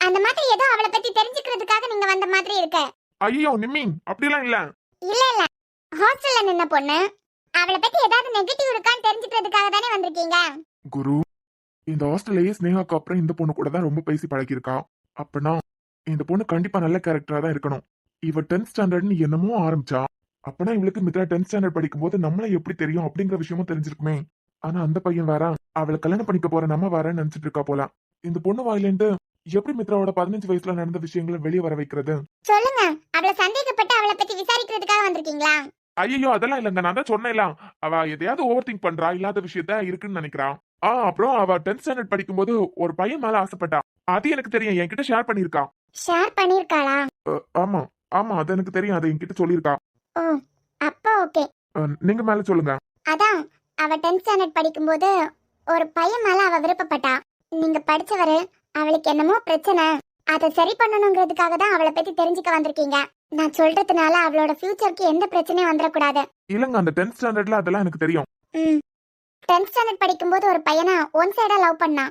அந்த மாதிரி ஏதோ அவளை பத்தி தெரிஞ்சுக்கிறதுக்காக நீங்க வந்த மாதிரி இருக்கு. ஐயோ நிம்மி, அப்படிலாம் இல்ல. இல்ல ஹாஸ்டல்ல நின்ன பொண்ணு, அவளை பத்தி ஏதாவது நெகட்டிவ் இருக்கான்னு தெரிஞ்சுக்கிறதுக்காக தானே வந்திருக்கீங்க. குரு, இந்த ஹாஸ்டல்லையே ஸ்னேகாக்கு அப்புறம் இந்த பொண்ணு கூட தான் ரொம்ப பேசி பழகிருக்கா. அப்பனா இந்த பொண்ணு கண்டிப்பா நல்ல கேரக்டரா தான் இருக்கணும். இவ 10th ஸ்டாண்டர்ட்னு என்னமோ ஆரம்பிச்சா. அப்பனா இவளுக்கு மித்ரா 10th ஸ்டாண்டர்ட் படிக்கும்போது நம்மள எப்படி தெரியும் அப்படிங்கிற விஷயமும் தெரிஞ்சிருக்குமே. ஆனா அந்த பையன் வேற அவளை கல்யாணம் பண்ணிக்க போற நம்ம வேறன்னு நினைச்சிட்டு இருக்கா போல. இந்த பொண்ணு வாயிலேந்து எப்படி மித்ராவோட 15 வயசுல நடந்த விஷயங்களை வெளியே வர வைக்கிறது? சொல்லுங்க, அவளை சந்தேகப்பட்டு அவளை பத்தி விசாரிக்கிறதுக்காக வந்திருக்கீங்களா? ஐயோ அதெல்லாம் இல்லங்க, நான் தான் சொன்னேன்ல, அவ எதையாவது ஓவர் திங்க் பண்றா, இல்லாத விஷயத்த இருக்குன்னு நினைக்கிறா. அப்புறம் அவ 10th ஸ்டாண்டர்ட் படிக்கும்போது ஒரு பையன் மேல ஆசைப்பட்டா. அது எனக்கு தெரியும், என்கிட்ட ஷேர் பண்ணிருக்கா. ஷேர் பண்ணிருக்காளா? ஆமா ஆமா, அது எனக்கு தெரியும், அது என்கிட்ட சொல்லிருக்கா. ஓ, அப்ப ஓகே. நீங்க மேல சொல்லுங்க. அதான் அவ 10th ஸ்டாண்டர்ட் படிக்கும்போது ஒரு பையன் மேல அவ விருப்பப்பட்டா. நீங்க படிச்சவரு, அவளுக்கு என்னமோ பிரச்சனை, அதை சரி பண்ணணுங்கிறதுக்காக தான் அவளை பத்தி தெரிஞ்சுக்க வந்திருக்கீங்க. நான் சொல்றதுனால அவளோட ஃபியூச்சருக்கு எந்த பிரச்சனையும் வந்துடக்கூடாது. இல்லங்க, அந்த 10th ஸ்டாண்டர்ட்ல அதெல்லாம் எனக்கு தெரியும். 10th ஸ்டாண்டர்ட் படிக்கும்போது ஒரு பையனை ஒன் சைடா லவ் பண்ணா.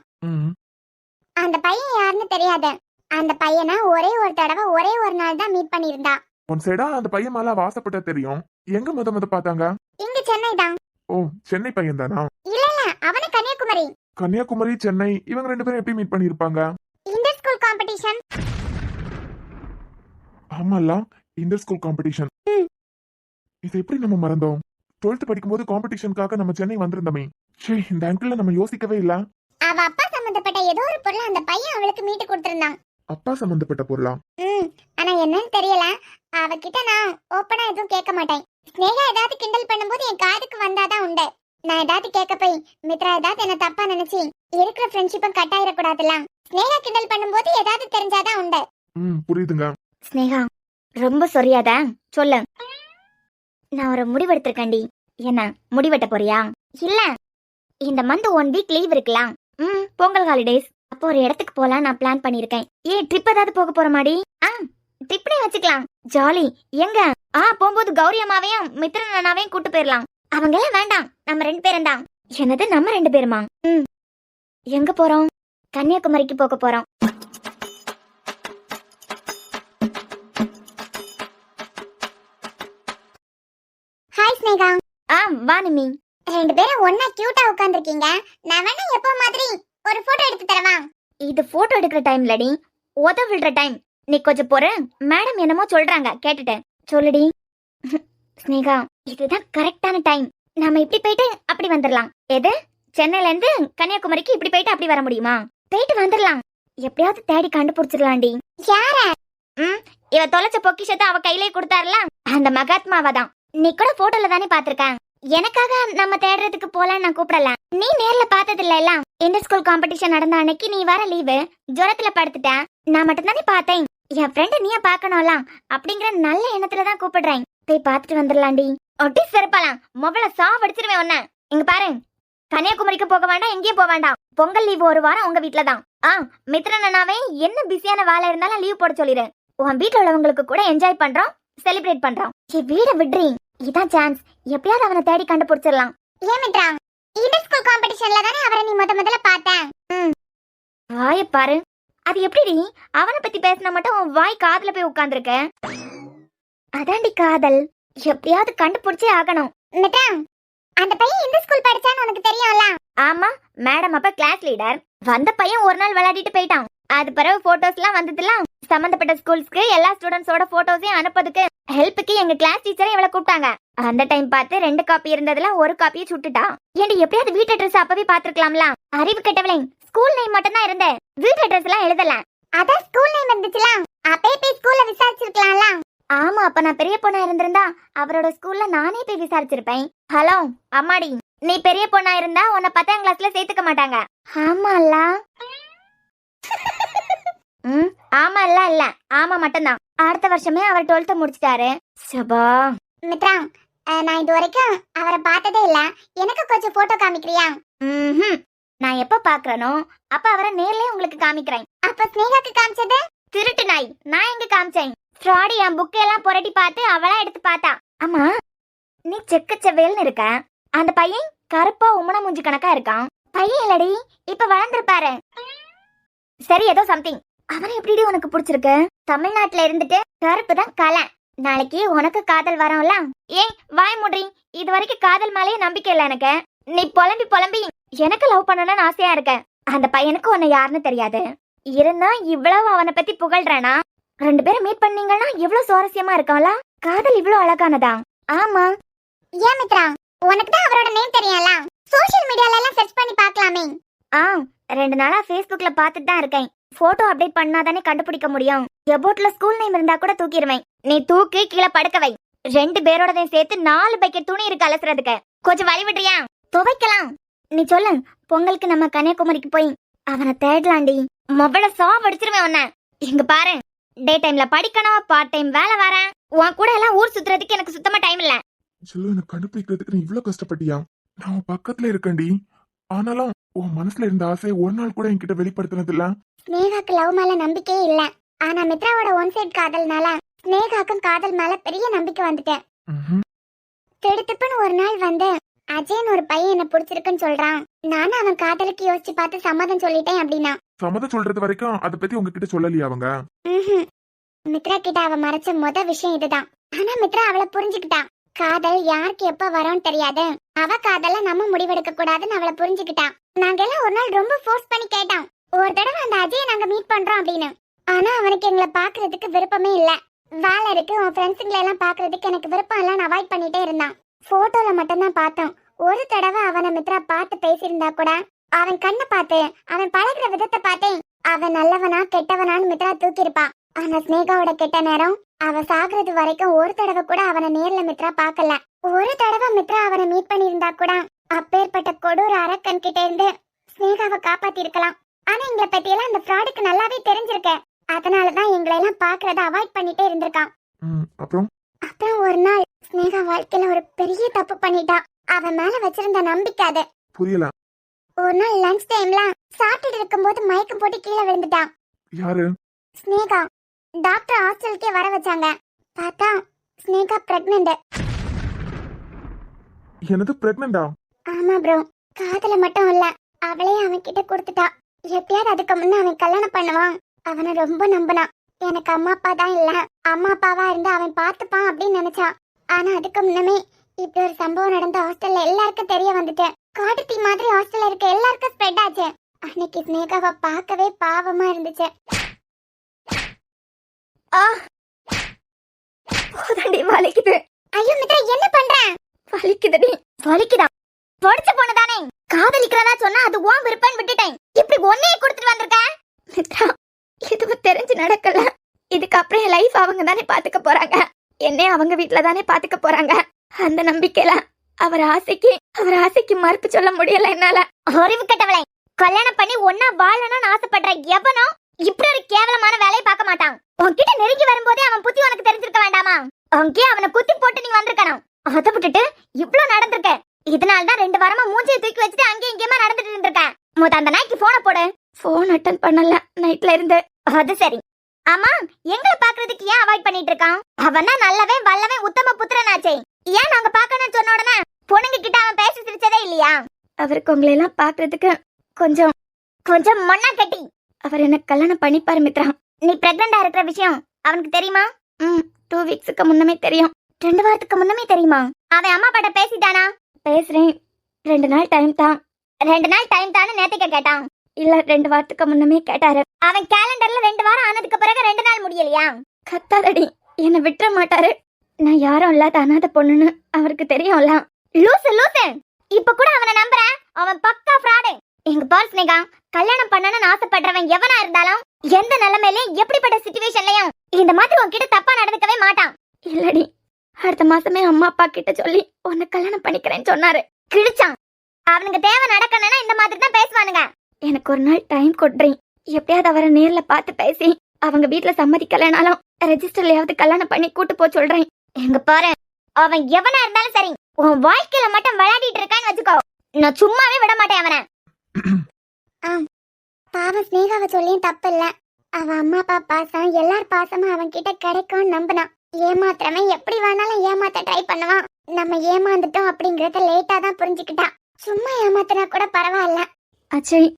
அந்த பையன் யாருன்னு தெரியாது. அந்த பையனை ஒரே ஒரு தடவை ஒரே ஒரு நாள் தான் மீட் பண்ணியிருந்தா. ஒன் சைடா அந்த பையன் மேல வாசப்பட்ட தெரியும். எங்க முத பார்த்தாங்க? இங்க சென்னை தான். ஓ, சென்னை பையன் தானா? இல்ல அவன கன்னியாகுமரி. கன்னியாகுமரி சென்னை, இவங்க 2 பேரும் எப்படி மீட் பண்ணிருப்பாங்க? Inter school competition. ஆமால, இன்டர் ஸ்கூல் காம்படிஷன். இது எப்படி நம்ம மறந்தோம்? 12th படிக்கும்போது காம்படிஷனுக்காக நம்ம சென்னை வந்திருந்தோமே. சே, இந்த ஆங்கிள் நம்ம யோசிக்கவே இல்ல. அவ அப்பா சம்பந்தப்பட்ட ஏதோ ஒரு பொருள் அந்த பையன் அவளுக்கு மீட்டு கொடுத்திருந்தான். அப்பா சம்பந்தப்பட்ட பொருளா? ஆனா என்னன்னு தெரியல. அவகிட்ட நான் ஓப்பனா எதுவும் கேட்க மாட்டேன். ஸ்னேகா ஏதாவது கிண்டல் பண்ணும்போது என் காதுக்கு வந்தாதான் உண்டு. நான் ஏதாவது கேட்க போய் மித்ரா ஏதாவது என்ன தப்பா நினைச்சு இருக்கிற ஃப்ரெண்ட்ஷிப்பும் கட் ஆயிடக்கூடாதுல்ல. ஸ்னேகா கிண்டல் பண்ணும்போது ஏதாவது தெரிஞ்சாதான் உண்டு. புரியுதுங்க. ஸ்னேகா, ரொம்ப சொரியாத சொல்லு. நான் ஒரு முடிவெடுத்திருக்கேன்டி. என்ன முடிவெட்ட போறியா? இல்ல, இந்த மந்த் 1 வீக் லீவ் இருக்கலாம். பொங்கல் ஹாலிடேஸ் அப்போ ஒரு இடத்துக்கு போலாம் நான் பிளான் பண்ணிருக்கேன். ட்ரிப் ஏதாவது போக போற மாதிரி? ட்ரிப்னே வச்சுக்கலாம். ஜாலி. எங்க? போகும்போது கௌரி அம்மாவையும் மித்ரன் அண்ணாவையும் கூட்டு போயிடலாம். அவங்க எல்லாம் வேண்டாம், நம்ம 2 பேரும் தான். என்னது நம்ம 2 பேருமா? எங்க போறோம்? கன்னியாகுமரிக்கு போக போறோம். ஹாய் ஸ்னேகா. வா நிமி. 2 பேரும் ஒண்ணா கியூட்டா உட்கார்ந்திருக்கீங்க. நான் வேணா எப்போ மாதிரி ஒரு போட்டோ எடுத்து தரவா? இது போட்டோ எடுக்கிற டைம் இல்லடி, உதவிடுற டைம். நீ கொஞ்சம் போற, மேடம் என்னமோ சொல்றாங்க, கேட்டுட்டேன். சொல்லுடி. ஸ்னேகா, இதுதான் கரெக்டான டைம். நாம இப்படி போயிட்டு அப்படி வந்துடலாம். எது? சென்னையில இருந்து கன்னியாகுமரிக்கு இப்படி போயிட்டு அப்படி வர முடியுமா? போயிட்டு வந்துடலாம். எப்படியாவது தேடி கண்டுபிடிச்சிடலாம்டி. யார? இவ தொலைச்ச பொக்கிஷத்தை அவ கையிலே கொடுத்தாருல, அந்த மகாத்மாவா தான். நீ கூட போட்டோல தானே பாத்திருக்கேன். எனக்காக நம்ம தேடுறதுக்கு போல நான் கூப்பிடல. நீ நேர்ல பார்த்தது இல்ல. இன்டர் ஸ்கூல் காம்படிஷன் நடந்த அன்னைக்கு நீ வர லீவு, ஜுரத்துல படுத்துட்டேன். நான் மட்டும் தானே பார்த்தேன். என் ஃப்ரெண்ட் நீயா பாக்கணும்ல அப்படிங்கிற நல்ல எண்ணத்துல தான் கூப்பிடுறேன். போய் பார்த்துட்டு வந்துடலாண்டி. ஒட்டி சிறப்பாலாம் மொபைல சாவடிச்சிருவேன் ஒன்ன. இங்க பாரு, கன்னியாகுமரிக்கு போக வேண்டாம், எங்கேயும் போக வேண்டாம். பொங்கல் லீவ் ஒரு வாரம் உங்க வீட்டுல தான். மித்ரன் அண்ணாவே என்ன பிஸியான வேலை இருந்தாலும் லீவ் போட சொல்லிடு. உன் வீட்டுல உள்ளவங்களுக்கு கூட என்ஜாய் பண்றோம், செலிப்ரேட் பண்றோம். வீட விட்றீ, இதான் சான்ஸ். எப்படியாவது அவனை தேடி கண்டுபிடிச்சிடலாம். ஏன் மித்ரா, இன்டர் ஸ்கூல் காம்படிஷன்ல தானே அவரை நீ முதல்ல பார்த்த. வாய பாரு. அது எப்படி அவனை பத்தி பேசினா மட்டும் உன் வாய் காதுல போய் உட்கார்ந்துருக்க? அதாண்டி காதல். எப்படியாவது கண்டுபிடிச்சே ஆகணும். மித்ரா, அந்த பையன் இந்த ஸ்கூல் படிச்சான்னு உனக்கு தெரியும்ல? ஆமா, மேடம் அப்ப கிளாஸ் லீடர். வந்த பையன் ஒரு நாள் விளையாடிட்டு போயிட்டான். அது பிறகு போட்டோஸ்லாம் வந்ததுலாம் சம்பந்தப்பட்ட ஸ்கூல்ஸ்க்கு எல்லா ஸ்டூடெண்ட்ஸோட போட்டோஸையும் அனுப்பதுக்கு ஹெல்ப்புக்கு எங்க கிளாஸ் டீச்சரை இவளை கூப்பிட்டாங்க. அந்த டைம் பார்த்து 2 காப்பி இருந்ததுல ஒரு காப்பியை சுட்டுட்டா. ஏண்டி எப்படியாவது வீட்டு அட்ரஸ் அப்பவே பாத்துருக்கலாம்ல? அறிவு கெட்டவளே, ஸ்கூல் நேம் மட்டும் தான் இருந்தே, வீட்டு அட்ரஸ் எல்லாம் எழுதல. அதான் ஸ்கூல் நேம் இருந்துச்சுல, அப்பவே போய் ஸ்கூல்ல விசாரிச்சிருக்கலாம்ல? ஆமா, அப்ப நான் பெரிய பொண்ணா இருந்திருந்தா அவரோட ஸ்கூல்ல நானே போய் விசாரிச்சிருப்பேன். ஹலோ அம்மாடி, நீ பெரிய பொண்ணா இருந்தா உன்னை 10ஆம் கிளாஸ்ல சேர்த்துக்க மாட்டாங்க. ஆமால? ஆமா இல்ல ஆமா மட்டும்தான். அடுத்த வருஷமே அவர் 12th முடிச்சிட்டாரு. சபா மித்ரா, நான் இது வரைக்கும் அவரை பார்த்ததே இல்ல. எனக்கு கொஞ்சம் போட்டோ காமிக்கிறியா? நான் எப்ப பாக்குறனோ அப்ப அவரை நேர்லயே உங்களுக்கு காமிக்கிறேன். அப்ப ஸ்னேகாக்கு காமிச்சது? திருட்டு நாய், நான் எங்க காமிச்சேன்? ஃப்ராடி என் புக் எல்லாம் புரட்டி பார்த்து அவளா எடுத்து பார்த்தா. ஆமா, நீ செக்க செவ்வேல்னு இருக்க. அந்த பையன் கருப்பா உமன மூஞ்சி கணக்கா இருக்கான். பையன் இல்லடி, இப்ப வளர்ந்துருப்பாரு. சரி, ஏதோ சம்திங். அவனை எப்படி உனக்கு பிடிச்சிருக்கு? தமிழ்நாட்டுல இருந்துட்டு கருப்பு தான் கலை. நாளைக்கு உனக்கு காதல் வரம்ல? ஏய் வாய் முடி, இது வரைக்கும் காதல் மேலேயே நம்பிக்கை இல்ல எனக்கு. நீ புலம்பி புலம்பி எனக்கு லவ் பண்ணணும்னு ஆசையா இருக்க. அந்த பையனுக்கு உன்னை யாருன்னு தெரியாது. இருந்தா இவ்வளவு அவனை பத்தி புகழ்றானா? 2 பேரும் மீட் பண்ணீங்கன்னா எவ்வளவு சுவாரஸ்யமா இருக்கும்ல? காதல் இவ்வளவு அழகானதா? ஆமா. ஏன் மித்ரா, உனக்கு தான் அவரோட நேம் தெரியும்ல? சோஷியல் மீடியால எல்லாம் சர்ச் பண்ணி பார்க்கலாமே. 2 நாளா Facebookல பார்த்துட்டு தான் இருக்கேன். போட்டோ அப்டேட் பண்ணாதானே கண்டுபிடிக்க முடியும். எபோட்ல ஸ்கூல் நேம் இருந்தா கூட தூக்கிடுவேன். நீ தூக்கி கீழே படுக்க வை. 2 பேரோடதையும் சேர்த்து 4 பக்கெட் துணி இருக்கு அலசுறதுக்கு. கொஞ்சம் வழி விடுறியா? துவைக்கலாம். நீ சொல்லு, பொங்கலுக்கு நம்ம கன்னியாகுமரிக்கு போய் அவனை தேடலாண்டி. மொபைல சாவடிச்சிருவேன் உன்ன. இங்க பாரு, டே டைம்ல படிக்கணும், பார்ட் டைம் வேலை வரேன். உன் கூட எல்லாம் ஊர் சுத்துறதுக்கு எனக்கு சுத்தமா டைம் இல்ல. சொல்லு, எனக்கு கண்டுபிடிக்கிறதுக்கு நீ இவ்வளவு கஷ்டப்பட்டியா? நான் உன் பக்கத்துல இருக்கேன்டி. ஆனாலும் உன் மனசுல இருந்த ஆசையை ஒரு நாள் கூட என்கிட்ட வெளிப்படுத்தினது இல்ல. ஸ்னேகாக்கு லவ் மேல நம்பிக்கையே இல்ல. ஆனா மித்ராவோட ஒன் சைட் காதல்னால ஸ்னேகாக்கும் காதல் மேல பெரிய நம்பிக்கை வந்துட்டேன். திடுத்துப்புன்னு ஒரு நாள் வந்து அஜயன் ஒரு பையன் என்ன பிடிச்சிருக்குன்னு சொல்றான். நானும் அவன் காதலுக்கு யோசிச்சு பார்த்து சம்மதம் சொல்லிட்டேன் அப்படின்னா. சம்மதம் சொல்றது வரைக்கும் அதை பத்தி உங்ககிட்ட சொல்லலையா அவங்க? மித்ரா கிட்ட அவ மறைச்ச விஷயம் இதுதான். ஆனா மித்ரா அவளை புரிஞ்சுக்கிட்டா. காதல் யாருக்கு எப்ப வரும்னு தெரியாது, அவ காதல நம்ம முடிவெடுக்க கூடாதுன்னு அவளை புரிஞ்சுக்கிட்டா. நாங்க எல்லாம் ஒரு நாள் ரொம்ப ஃபோர்ஸ் பண்ணி கேட்டோம், ஒரு தடவை அந்த அஜயை நாங்க மீட் பண்றோம் அப்படின்னு. ஆனா அவனுக்கு எங்களை பாக்குறதுக்கு விருப்பமே இல்ல. வேலை இருக்கு, உன் ஃப்ரெண்ட்ஸுங்களை எல்லாம் பாக்குறதுக்கு எனக்கு விருப்பம் இல்லைன்னு அவாய்ட் பண்ணிட்டே இருந்தான். போட்டோல மட்டும்தான் பார்த்தோம். ஒரு தடவை அவனை மித்ரா பார்த்து பேசியிருந்தா கூட அவன் கண்ணை பார்த்து அவன் பழகுற விதத்தை பார்த்தேன் அவன் நல்லவனா கெட்டவனான்னு மித்ரா தூக்கியிருப்பான். ஆனா ஸ்னேகாவோட கெட்ட நேரம், அவ சாகுறது வரைக்கும் ஒரு தடவை கூட அவனை நேர்ல மித்ரா பார்க்கல. ஒரு தடவை மித்ரா அவனை மீட் பண்ணியிருந்தா கூட அப்பேற்பட்ட கொடூர அரக்கன் கிட்ட இருந்து ஸ்னேகாவை காப்பாத்தி இருக்கலாம். ஆனா எங்களை பத்தி எல்லாம் அந்த ஃப்ராடுக்கு நல்லாவே தெரிஞ்சிருக்கு. அதனாலதான் எங்களை எல்லாம் பாக்குறத அவாய்ட் பண்ணிட்டே இருந்திருக்கான். அப்புறம் ஒரு நாள் ஸ்னேகா வாழ்க்கையில ஒரு பெரிய தப்பு பண்ணிட்டா. அவன் மேல வச்சிருந்த நம்பிக்கை அது. புரியல. ஒரு நாள் லஞ்ச் டைம்ல சாப்பிட்டு இருக்கும்போது மயக்கம் போட்டு கீழே விழுந்துட்டான். யாரு? ஸ்னேகா. டாக்டர் ஹாஸ்டலுக்கே வர வச்சாங்க. பார்த்தா ஸ்னேகா பிரெக்னன்ட். என்னது, பிரெக்னண்டா? ஆமா ப்ரோ. காதல மட்டும் இல்ல, அவளே அவன் கிட்ட கொடுத்துட்டா. எப்படியாவது அதுக்கு முன்ன அவன் கல்யாணம் பண்ணுவான். அவனை ரொம்ப நம்பினான். எனக்கு அம்மா அப்பா தான் இல்ல, அம்மா அப்பாவா இருந்து அவன் பார்த்துப்பான் அப்படின்னு நினைச்சான். ஆனா அதுக்கு முன்னமே இப்படி ஒரு சம்பவம் நடந்த ஹாஸ்டல்ல எல்லாருக்கும் தெரிய வந்துட்டு காட்டுத்தீ மாதிரி ஹாஸ்டல்ல இருக்க எல்லாருக்கும் ஸ்ப்ரெட் ஆச்சு. அன்னைக்கு ஸ்னேகாவை பார்க்கவே பாவமா இருந்துச்சு. வலிக்குது. ஐயோ மித்ரா, என்ன பண்ற? வலிக்குதுடி. வலிக்குதா? பொடிச்சு போனதானே. காதலிக்கிறதா சொன்னா அது உன் விருப்பம் விட்டுட்டேன். இப்படி ஒன்னையே கொடுத்துட்டு வந்திருக்க மித்ரா. எதுவும் தெரிஞ்சு நடக்கல. இதுக்கப்புறம் என் லைஃப் அவங்க தானே பாத்துக்க போறாங்க. என்னே அவங்க வீட்டுல தானே பாத்துக்க போறாங்க. அந்த நம்பிக்கையில அவர் ஆசைக்கு மறுப்பு சொல்ல முடியல என்னால. அறிவு கட்டவளை, கல்யாணம் பண்ணி ஒன்னா வாழணும்னு ஆசைப்படுற எவனோ இப்படி ஒரு கேவலமான வேலையை பார்க்க மாட்டான். உன்கிட்ட நெருங்கி வரும்போதே அவன் புத்தி உனக்கு தெரிஞ்சிருக்க வேண்டாமா? அங்கே அவனை குத்தி போட்டு நீ வந்திருக்கணும். அதை விட்டுட்டு இவ்வளவு நடந்திருக்க. இதனால்தான் 2 வாரமா மூஞ்சியை தூக்கி வச்சுட்டு அங்கே இங்கேயுமா நடந்துட்டு இருந்திருக்கேன். அந்த நாய்க்கு போனை போடு. போன் அட்டன் பண்ணல நைட்ல இருந்து. அது சரி. ஆமா, எங்களை பாக்குறதுக்கு ஏன் அவாய்ட் பண்ணிட்டு இருக்கான்? அவனா நல்லவே வல்லவே உத்தம புத்திரனாச்சே. ஏன் நாங்க பாக்கணும்னு சொன்ன உடனே பொண்ணுங்க கிட்ட அவன் பேசி சிரிச்சதே இல்லையா? அவருக்கு உங்களை எல்லாம் பாக்குறதுக்கு கொஞ்சம் மண்ணா கட்டி அவர் என்ன கல்யாணம் பண்ணிப்பாரு மித்ரா. நீ பிரெக்னண்டா இருக்கிற விஷயம் அவனுக்கு தெரியுமா? 2 வீக்ஸ்க்கு முன்னமே தெரியும். 2 வாரத்துக்கு முன்னமே தெரியுமா? அவன் அம்மா அப்பாட்ட பேசிட்டானா? பேசுறேன். 2 நாள் டைம் தான். 2 நாள் டைம் தானே நேத்துக்கு கேட்டான். இல்ல 2 வாரத்துக்கு முன்னமே கேட்டாரு. அவன் கேலண்டர்ல 2 வாரம் ஆனதுக்கு பிறகு 2 நாள் முடியலையா? கத்தாதடி, என்ன விட்டுற மாட்டாரு. நான் யாரும் இல்லாத அனாதை பொண்ணுன்னு அவருக்கு தெரியும்ல. லூசு லூசு, இப்ப கூட அவனை நம்புறேன். அவன் பக்கா ஃப்ராடு. எங்க பால் ஸ்னேகா, கல்யாணம் பண்ணணும்னு ஆசைப்படுறவன் எவனா இருந்தாலும் எந்த நிலைமையிலயும் எப்படிப்பட்ட சிச்சுவேஷன்லயும் இந்த மாதிரி உன்கிட்ட தப்பா நடந்துக்கவே மாட்டான். இல்லடி, அடுத்த மாசமே அம்மா அப்பா கிட்ட சொல்லி உன்னை கல்யாணம் பண்ணிக்கிறேன்னு சொன்னாரு. கிழிச்சான். அவனுக்கு தேவை நடக்கணும்னா இந்த மாதிரி தான் பேசுவானுங்க. எனக்கு ஒரு நாள் டைம் கொடுறீங்க. எப்படியாவது அவரை நேர்ல பார்த்து பேசி அவங்க வீட்டுல சம்மதிக்கலனாலும் ரெஜிஸ்டர்லயாவது கல்யாணம் பண்ணி கூட்டு போ சொல்றேன். எங்க பாரு, அவன் எவனா இருந்தாலும் சரி, உன் வாழ்க்கையில மட்டும் விளையாடிட்டு இருக்கான்னு வச்சுக்கோ, நான் சும்மாவே விட மாட்டேன் அவனை. பாவம் ஸ்னேகாவை சொல்லியும் தப்பு இல்ல. அவன் அம்மா அப்பா பாசம், எல்லார் பாசமும் அவன் கிட்ட கிடைக்கும்னு நம்பினான். ஏமாத்துறவன் எப்படி வேணாலும் ஏமாத்த ட்ரை பண்ணுவான். நம்ம ஏமாந்துட்டோம் அப்படிங்கறத லேட்டா தான் புரிஞ்சுக்கிட்டான். சும்மா ஏமாத்தினா கூட பரவாயில்ல. அச்சய்,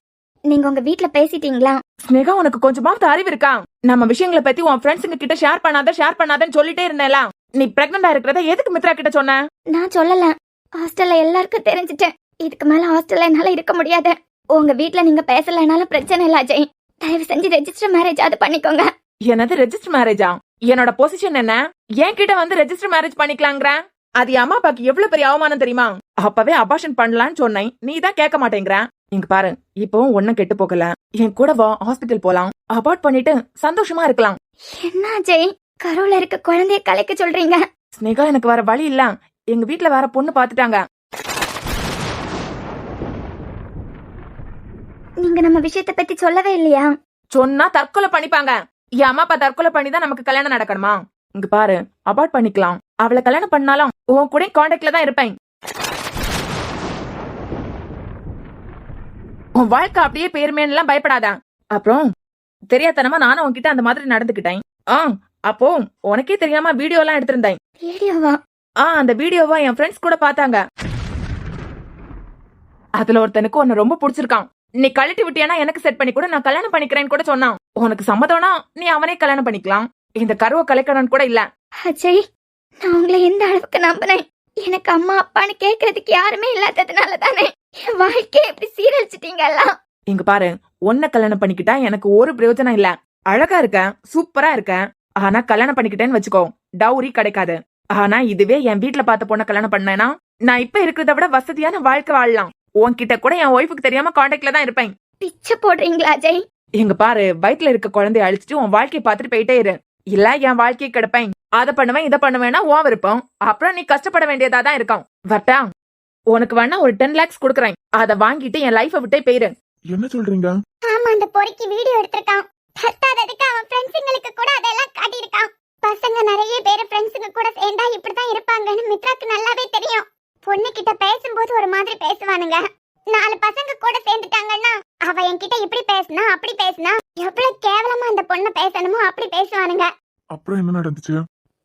நீங்க உங்க வீட்ல பேசிட்டீங்களா? ஸ்னேகா, உனக்கு கொஞ்சமாவது அறிவு இருக்கா? நம்ம விஷயங்களை பத்தி உன் ஃப்ரெண்ட்ஸுங்க கிட்ட ஷேர் பண்ணாதன்னு சொல்லிட்டே இருந்தேல. நீ பிரெக்னண்டா இருக்கிறத எதுக்கு மித்ரா கிட்ட சொன்ன? நான் சொல்லல. ஹாஸ்டல்ல எல்லாருக்கும் தெரிஞ்சுட்டேன். இதுக்கு மேல ஹாஸ்டல்ல என்னால இருக்க முடியாது. உங்க வீட்ல நீங்க பேசலனாலும் பிரச்சனை இல்ல அஜய். தயவு செஞ்சு ரெஜிஸ்டர் மேரேஜ் அது பண்ணிக்கோங்க. என்னது ரெஜிஸ்டர் மேரேஜா? என்னோட பொசிஷன் என்ன? என் கிட்ட வந்து ரெஜிஸ்டர் மேரேஜ் பண்ணிக்கலாங்கிற? அது அம்மா அப்பாக்கு எவ்வளவு பெரிய அவமானம் தெரியுமா? அப்பவே அபார்ஷன் பண்ணலான்னு சொன்னேன், நீ தான் கேட்க மாட்டேங்கிற. இங்க பாரு, இப்போ ஒன்னும் கெட்டு போகல. என் கூட வா, ஹாஸ்பிட்டல் போலாம். அபார்ட் பண்ணிட்டு சந்தோஷமா இருக்கலாம். என்ன அஜய், கருவுல இருக்க குழந்தைய கலைக்க சொல்றீங்க? ஸ்னேகா, எனக்கு வேற வழி இல்ல. எங்க வீட்ல வேற பொண்ணு பாத்துட்டாங்க. நீங்க நம்ம விஷயத்தை பத்தி சொல்லவே இல்லையா? சொன்னா தற்கொலை பண்ணிப்பாங்க. என் அம்மா அப்பா தற்கொலை பண்ணி தான் நமக்கு கல்யாணம் நடக்கணுமா? இங்க பாரு, அபார்ட் பண்ணிக்கலாம். அவளை கல்யாணம் பண்ணாலும் உன் கூட கான்டாக்ட்ல தான் இருப்பேன். உன் வாழ்க்கை அப்படியே பேருமேன்னு பயப்படாத. அப்புறம் தெரியாதனமா நானும் உன்கிட்ட அந்த மாதிரி நடந்துக்கிட்டேன். அப்போ உனக்கே தெரியாம வீடியோ எல்லாம் எடுத்திருந்தேன். வீடியோவா? அந்த வீடியோவா என் ஃப்ரெண்ட்ஸ் கூட பாத்தாங்க. அதுல ஒருத்தனுக்கு உன்னை ரொம்ப பிடிச்சிருக்கான். நீ கழட்டி விட்டியானா எனக்கு செட் பண்ணி கூட, நான் கல்யாணம் பண்ணிக்கிறேன்னு கூட சொன்னான். உனக்கு சம்மதம்னா நீ அவனே கல்யாணம் பண்ணிக்கலாம். இந்த கருவை கலைக்கணும்னு கூட இல்ல. அஜய், நான் உங்களை எந்த அளவுக்கு நம்பினேன். எனக்கு அம்மா அப்பான்னு கேக்குறதுக்கு யாருமே இல்லாததுனால தானே என் வாழ்க்கையை எப்படி சீரழிச்சிட்டீங்கல்ல. இங்க பாரு, உன்னை கல்யாணம் பண்ணிக்கிட்டா எனக்கு ஒரு பிரயோஜனம் இல்ல. அழகா இருக்க, சூப்பரா இருக்க. ஆனா கல்யாணம் பண்ணிக்கிட்டேன்னு வச்சுக்கோ, டவுரி கிடைக்காது. ஆனா இதுவே என் வீட்டுல பார்த்த பொண்ண கல்யாணம் பண்ணேன்னா நான் இப்ப இருக்கிறத விட வசதியான வாழ்க்கை வாழலாம். உன்கிட்ட கூட என் ஒய்ஃபுக்கு தெரியாம கான்டாக்ட்ல தான் இருப்பேன். பிச்சை போடுறீங்களா அஜய்? எங்க பாரு, வயிற்றுல இருக்க குழந்தைய அழிச்சிட்டு உன் வாழ்க்கையை பார்த்துட்டு போயிட்டே இரு. இல்ல என் வாழ்க்கையை கிடப்பேன். அதை பண்ணுவேன், இதை பண்ணுவேன்னா உன் விருப்பம். அப்புறம் நீ கஷ்டப்பட வேண்டியதா தான் இருக்கும். வட்டா, உனக்கு வேணா ஒரு 10 lakhs கொடுக்குறேன். அதை வாங்கிட்டு என் லைஃப விட்டே போயிரு. என்ன சொல்றீங்க? ஆமா, அந்த பொறுக்கி வீடியோ எடுத்திருக்கான். பத்தாததுக்கு அவன் ஃப்ரெண்ட்ஸுங்களுக்கு கூட அதெல்லாம் காட்டியிருக்கான். பசங்க நிறைய பேர் ஃப்ரெண்ட்ஸுங்க கூட சேர்ந்தா இப்படிதான் இருப்பாங்கன்னு மித்ராக்கு நல்லாவே தெரியும். பொண்ணு கிட்ட பேசும்போது ஒரு மாதிரி பேசுவானுங்க. 4 பசங்க கூட சேர்ந்துட்டாங்கன்னா அவ என்கிட்ட இப்படி பேசினா அப்படி பேசினா எவ்வளவு கேவலமா அந்த பொண்ணு பேசணுமோ அப்படி பேசுவானுங்க. அப்புறம் என்ன நடந்துச்சு?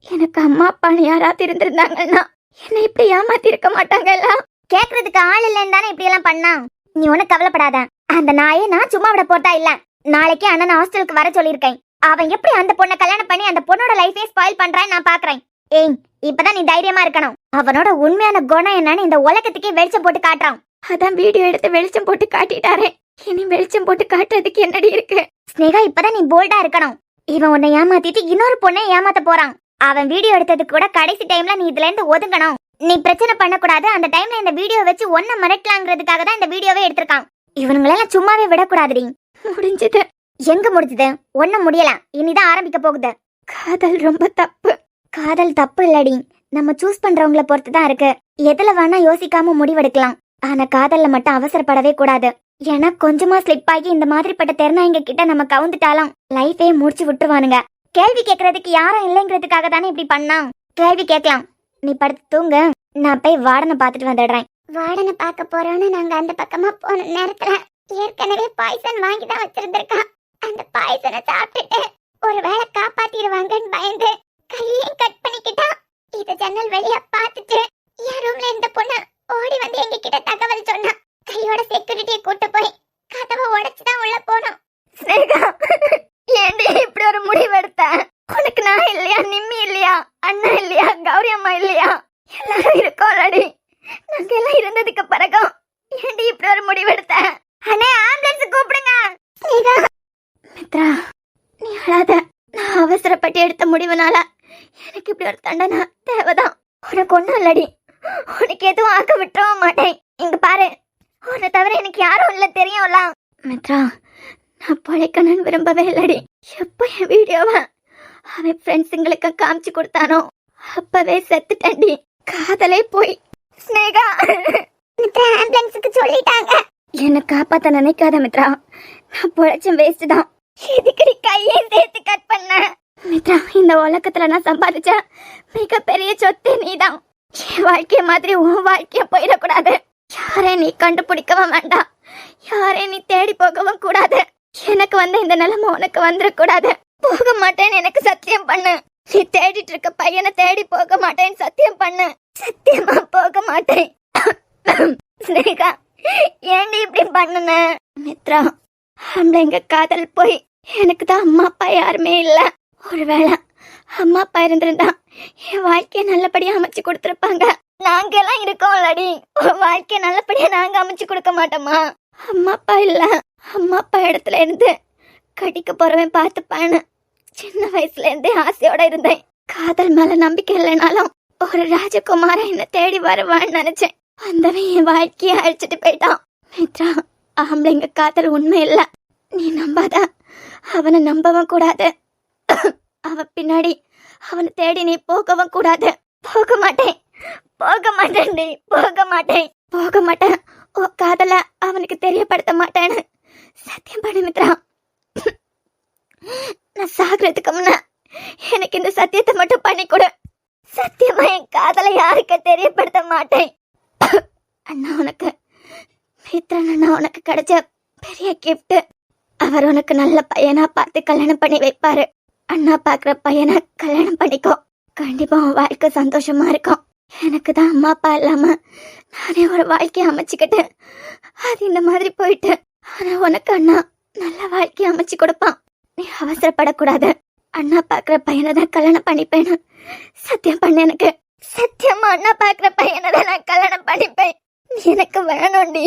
எனக்கு அம்மா அப்பான்னு யாராவது இருந்திருந்தாங்கன்னா என்ன இப்படி ஏமாத்தி இருக்க மாட்டாங்கல்ல. கேக்குறதுக்கு ஆள் இல்லன்னு தானே இப்படி எல்லாம் பண்ணா. நீ ஒண்ணு கவலைப்படாத. அந்த நாயை நான் சும்மா விட போட்டா இல்ல. நாளைக்கு அண்ணன் ஹாஸ்டலுக்கு வர சொல்லிருக்கேன். அவன் எப்படி அந்த பொண்ணை கல்யாணம் பண்ணி அந்த பொண்ணோட லைஃபே ஸ்பாயில் பண்றான்னு நான் பாக்குறேன். ஏய், இப்பதான் நீ தைரியமா இருக்கணும். அவனோட உண்மையான குணம் என்னன்னு இந்த உலகத்துக்கே வெளிச்சம் போட்டு காட்டுறான். அதான் வீடியோ எடுத்து வெளிச்சம் போட்டு காட்டிட்டாரே. இனி வெளிச்சம் போட்டு காட்டுறதுக்கு என்னடி இருக்கு? ஸ்னேகா, இப்பதான் நீ போல்டா இருக்கணும். இவன் உன்னை ஏமாத்திட்டு இன்னொரு பொண்ணை ஏமாத்த போறான். அவன் வீடியோ எடுத்ததுக்கு கூட கடைசி டைம்ல நீ இதுல இருந்து ஒதுங்கணும். நீ பிரச்சனை பண்ணக்கூடாது. அந்த டைம்ல இந்த வீடியோ வச்சு ஒன்ன மிரட்டலாங்கிறதுக்காக தான் இந்த வீடியோவே எடுத்திருக்கான். இவனுங்களெல்லாம் சும்மாவே விடக்கூடாதுடி. முடிஞ்சது. எங்க முடிஞ்சது? ஒன்னும் முடியல. இனிதான் ஆரம்பிக்க போகுது. காதல் ரொம்ப தப்பு. காதல் தப்பு இல்லடி, நம்ம சூஸ் பண்றவங்கள பொறுத்துதான் இருக்கு. எதுல வேணா யோசிக்காம முடிவெடுக்கலாம். ஆனா காதல்ல மட்டும் அவசரப்படவே கூடாது. ஏன்னா கொஞ்சமா ஸ்லிப் ஆகி இந்த மாதிரிப்பட்ட தெருநாய்ங்க கிட்ட நம்ம கவுந்துட்டாலும் லைஃபே முடிச்சு விட்டுருவானுங்க. கேள்வி கேட்கறதுக்கு யாரும் இல்லைங்கிறதுக்காக தானே இப்படி பண்ணான். கேள்வி கேட்கலாம். நீ படுத்து தூங்க, நான் போய் வார்டனை பாத்துட்டு வந்துடுறேன். வார்டனை பார்க்க போறோன்னு நாங்க அந்த பக்கமா போன நேரத்துல ஏற்கனவே பாய்சன் வாங்கி தான் வச்சிருந்திருக்கான். அந்த பாய்சனை சாப்பிட்டுட்டு ஒருவேளை காப்பாத்திடுவாங்கன்னு பயந்து கையையும் கட் பண்ணிக்கிட்டா. இத ஜன்னல் வழியா பார்த்துட்டு என் ரூம்ல இந்த பொண்ணு ஓடி வந்து எங்க கிட்ட தகவல் சொன்னா. கையோட செக்யூரிட்டியை கூட்டு போய் கதவை உடைச்சுதான் உள்ள போனோம். ஸ்னேகா, ஏண்டி இப்படி ஒரு முடிவு எடுத்த? உனக்கு நான் இல்லையா, நிம்மி இல்லையா? இருந்ததுக்கு பிறகும் ஏன்டி இப்படி ஒரு முடிவெடுத்த? அண்ணே ஆம்புலன்ஸ் கூப்பிடுங்க. ஸ்னேகா, மித்ரா நீ அழாத. நான் அவசரப்பட்டு எடுத்த முடிவுனால எனக்கு இப்படி ஒரு தண்டனை தேவைதான். உனக்கு ஒண்ணும் இல்லடி, உனக்கு எதுவும் ஆக்க விட்டுறவும் மாட்டேன். இங்க பாரு, உன்னை தவிர எனக்கு யாரும் இல்ல தெரியும்ல. மித்ரா, நான் பொழைக்கணும்னு விரும்பவே இல்லடி. எப்போ என் வீடியோவை அவன் ஃப்ரெண்ட்ஸுங்களுக்கு காமிச்சு கொடுத்தானோ அப்பவே செத்துட்டேன்டி. காதலே போய். ஸ்னேகா, மித்ரா ஆம்புலன்ஸுக்கு சொல்லிட்டாங்க. என்ன காப்பாத்த நினைக்காத மித்ரா, நான் பொழைச்சும் வேஸ்ட் தான். எதுக்கடி கையை சேர்த்து கட் பண்ண? மித்ரா, இந்த உலகத்துல நான் சம்பாதிச்ச மிகப்பெரிய சொத்து நீதான். என் வாழ்க்கைய மாதிரி உன் வாழ்க்கைய போயிடக்கூடாது. யாரையும் நீ கண்டுபிடிக்கவும் வேண்டாம், யாரையும் நீ தேடி போகவும் கூடாது. எனக்கு வந்த இந்த நிலைமை உனக்கு வந்துடக்கூடாது. போக மாட்டேன்னு எனக்கு சத்தியம் பண்ணு. நீ தேடிட்டு இருக்க பையனை தேடி போக மாட்டேன்னு சத்தியம் பண்ணு. சத்தியமா போக மாட்டேன். ஸ்னேகா, ஏன்டி இப்படி பண்ணுன? மித்ரா, எங்க காதல் போய் எனக்கு தான் அம்மா அப்பா யாருமே இல்ல. ஒருவேளை அம்மா அப்பா இருந்திருந்தா என் வாழ்க்கைய நல்லபடியா அமைச்சு கொடுத்துருப்பாங்க. நாங்க எல்லாம் இருக்கோம்லடி, வாழ்க்கைய நல்லபடியா நாங்க அமைச்சு கொடுக்க மாட்டோமா? அம்மா அப்பா இல்ல, அம்மா அப்பா இடத்துல இருந்து கடிக்க போறவன் பார்த்துப்பான்னு சின்ன வயசுல இருந்தே ஆசையோட இருந்தேன். காதல் மேல நம்பிக்கை இல்லைனாலும் ஒரு ராஜகுமார என்ன தேடி வருவான்னு நினைச்சேன். வந்தவன் என் வாழ்க்கைய அழிச்சிட்டு போயிட்டான். மித்ரா, ஆம்பளைங்க காதல் உண்மை இல்ல, நீ நம்பாத. அவனை நம்பவும் கூடாது. அவ பின்னாடி அவனை தேடி நீ போகவும் கூடாது. போக மாட்டேன், போக மாட்டேன்டி, போக மாட்டேன், போக மாட்டேன். ஓ காதல அவனுக்கு தெரியப்படுத்த மாட்டேன்னு சத்தியம் பண்ணு மித்ரா. நான் சாகிறதுக்கு முன்ன எனக்கு இந்த சத்தியத்தை மட்டும் பண்ணி கொடு. சத்தியமா என் காதலை யாருக்கு தெரியப்படுத்த மாட்டேன். அண்ணா, உனக்கு மித்ரன் அண்ணா உனக்கு கிடைச்ச பெரிய கிஃப்ட். அவர் உனக்கு நல்ல பையனா பார்த்து கல்யாணம் பண்ணி வைப்பாரு. அண்ணா பாக்குற பையனை கல்யாணம் பண்ணிக்கோ. கண்டிப்பா உன் வாழ்க்கை சந்தோஷமா இருக்கும். எனக்கு தான் அம்மா அப்பா இல்லாம நானே ஒரு வாழ்க்கையை அமைச்சுக்கிட்டு அது இந்த மாதிரி போயிட்டு. ஆனா உனக்கு அண்ணா நல்ல வாழ்க்கையை அமைச்சு கொடுப்பான். நீ அவசரப்படக்கூடாது. அண்ணா பாக்குற பையனை தான் கல்யாணம் பண்ணிப்பேன்னு சத்தியம் பண்ண எனக்கு. சத்தியமா அண்ணா பாக்குற பையனை தான் நான் கல்யாணம் பண்ணிப்பேன். நீ எனக்கு வேணும்டி.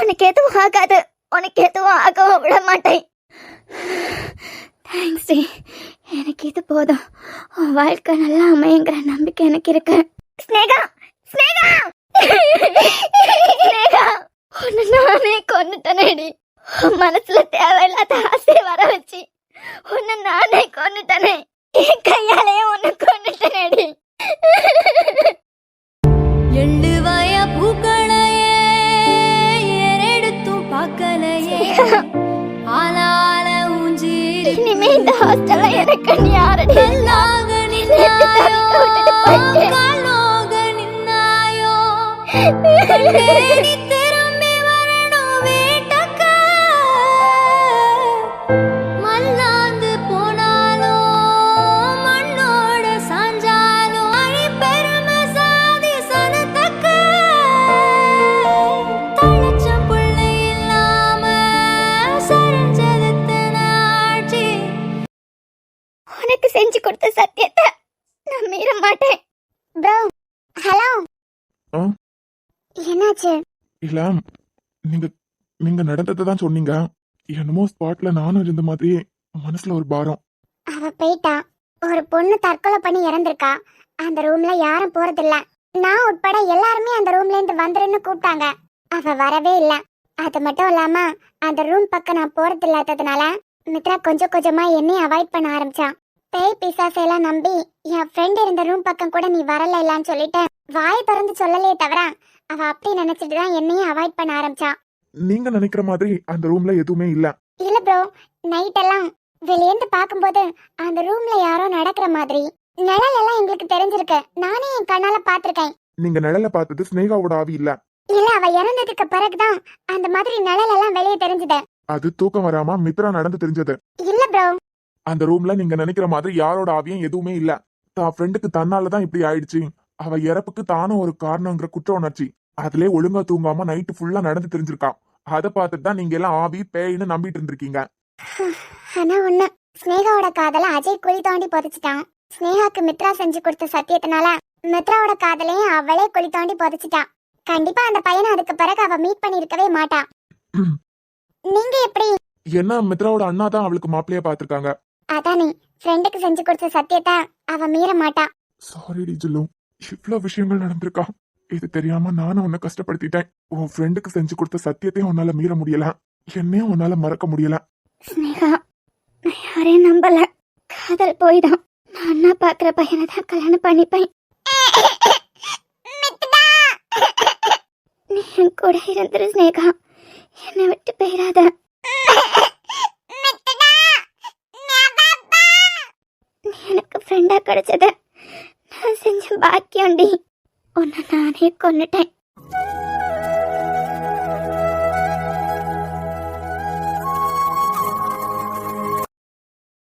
உனக்கு எதுவும் ஆகாது, உனக்கு எதுவும் ஆகவும் விட மாட்டேன். தேங்க்ஸ் டி, எனக்கு இது போதும். உன் வாழ்க்கை நல்லா அமையுங்கிற நம்பிக்கை எனக்கு இருக்கு. ஸ்னேகா, ஸ்னேகா, ஸ்னேகா, உன்னை நானே கொன்னுட்டனேடி. உன் மனசுல தேவையில்லாத ஆசையை வர வச்சு உன்னை நானே கொன்னுட்டனே. என் கையாலேயே உன்னை கொன்னுட்டனேடி. எள்ளுவாய பூக்களையே ஏறெடுத்தும் பார்க்கலையே. ஆளால ஊஞ்சீரி இனிமே இந்த ஹாஸ்டல்ல எனக்கு நீ யாரடி? கல்லாக நின்னாயோ, காலோக நின்னாயோ. தேடி திரும்பி வரணும் வீட்டுக்க. மல்லாந்து போனாலோ மண்ணோட சாஞ்சாலோ அழி பெருமை சாதி சனத்தக்க. தழைச்ச புள்ளை இல்லாம சரிஞ்சதத்தன ஆட்சி. உனக்கு செஞ்சு கொடுத்த சத்தியத்தை நான் மீற மாட்டேன். Bro, hello. ஆ? என்னாச்சு? இல்ல, நீங்க நீங்க நடந்ததை தான் சொன்னீங்க. என்னமோ ஸ்பாட்ல நானும் இருந்த மாதிரியே மனசுல ஒரு பாரம். அவ போயிட்டா. ஒரு பொண்ணு தற்கொலை பண்ணி இறந்திருக்கா. அந்த ரூம்ல யாரும் போறதில்ல. நான் உட்பட எல்லாருமே அந்த ரூம்ல இருந்து வந்துருன்னு கூப்பிட்டாங்க. அவ வரவே இல்ல. அது மட்டும் இல்லாம அந்த ரூம் பக்கம் நான் போறது இல்லாததுனால மித்ரா கொஞ்சம் கொஞ்சமா என்னையும் அவாய்ட் பண்ண ஆரம்பிச்சான். பேய் பிசாசையெல்லாம் நம்பி என் ஃப்ரெண்ட் இருந்த ரூம் பக்கம் கூட நீ வரல இல்லன்னு சொல்லிட்டு வாயை திறந்து சொல்லலையே தவிர அவ அப்படி நினைச்சிட்டு தான் என்னையும் அவாய்ட் பண்ண ஆரம்பிச்சான். நீங்க நினைக்கிற மாதிரி அந்த ரூம்ல எதுவுமே இல்ல. இல்ல ப்ரோ, நைட் எல்லாம் வெளியேந்து பாக்கும்போது அந்த ரூம்ல யாரோ நடக்கிற மாதிரி நிழல் எல்லாம் எங்களுக்கு தெரிஞ்சிருக்கு. நானே என் கண்ணால பாத்திருக்கேன். நீங்க நிழல பார்த்தது ஸ்னேகாவோட ஆவி இல்ல. இல்ல, அவ இறந்ததுக்கு பிறகுதான் அந்த மாதிரி நிழல் எல்லாம் வெளியே தெரிஞ்சது. அது தூக்கம் வராம மித்ரா நடந்து தெரிஞ்சது. இல்ல ப்ரோ, அந்த ரூம்ல நீங்க நினைக்கிற மாதிரி யாரோட ஆவியும் எதுவுமே இல்ல. தான் ஃப்ரெண்டுக்கு தன்னாலதான் இப்படி ஆயிடுச்சு. அவ இறப்புக்கு தானும் ஒரு காரணங்கிற குற்ற உணர்ச்சி. அதுலயே ஒழுங்கா தூங்காம நைட்டு ஃபுல்லா நடந்து தெரிஞ்சிருக்கா. அதை பார்த்துட்டு தான் நீங்க எல்லாம் ஆவி பேயின்னு நம்பிட்டு இருந்திருக்கீங்க. ஆனா ஒண்ணு, ஸ்னேகாவோட காதல அஜய் குழி தோண்டி புதைச்சிட்டான். ஸ்னேகாக்கு மித்ரா செஞ்சு கொடுத்த சத்தியத்தினால மித்ராவோட காதலையும் அவளே குழி தோண்டி புதைச்சிட்டான். கண்டிப்பா அந்த பையனை அதுக்கு பிறகு அவ மீட் பண்ணிருக்கவே மாட்டா. நீங்க எப்படி? என்ன மித்ராவோட அண்ணா தான் அவளுக்கு மாப்பிள்ளையா பாத்திருக்காங்க. அதானே, ஃப்ரெண்டுக்கு செஞ்சு கொடுத்த சத்தியத்தை அவ மீற மாட்டா. சாரி ஜில்லு, இவ்வளவு விஷயங்கள் நடந்திருக்கா. இது தெரியாம நானும் உன்னை கஷ்டப்படுத்திட்டேன். உன் ஃப்ரெண்டுக்கு செஞ்சு கொடுத்த சத்தியத்தையும் உன்னால மீற முடியல, என்னையும் உன்னால மறக்க முடியல. ஸ்னேகா, நான் யாரையும் நம்பல. காதல் போய்தான். நான் அண்ணா பாக்குற பையனை தான் கல்யாணம் பண்ணிப்பேன். நீ என் கூட இருந்துரு ஸ்னேகா, என்னை விட்டு போயிடாத. நீ எனக்கு ஃப்ரெண்டா கிடைச்சத நான் செஞ்ச பாக்கியம்டி. உன்னை நானே கொன்னுட்டேன்.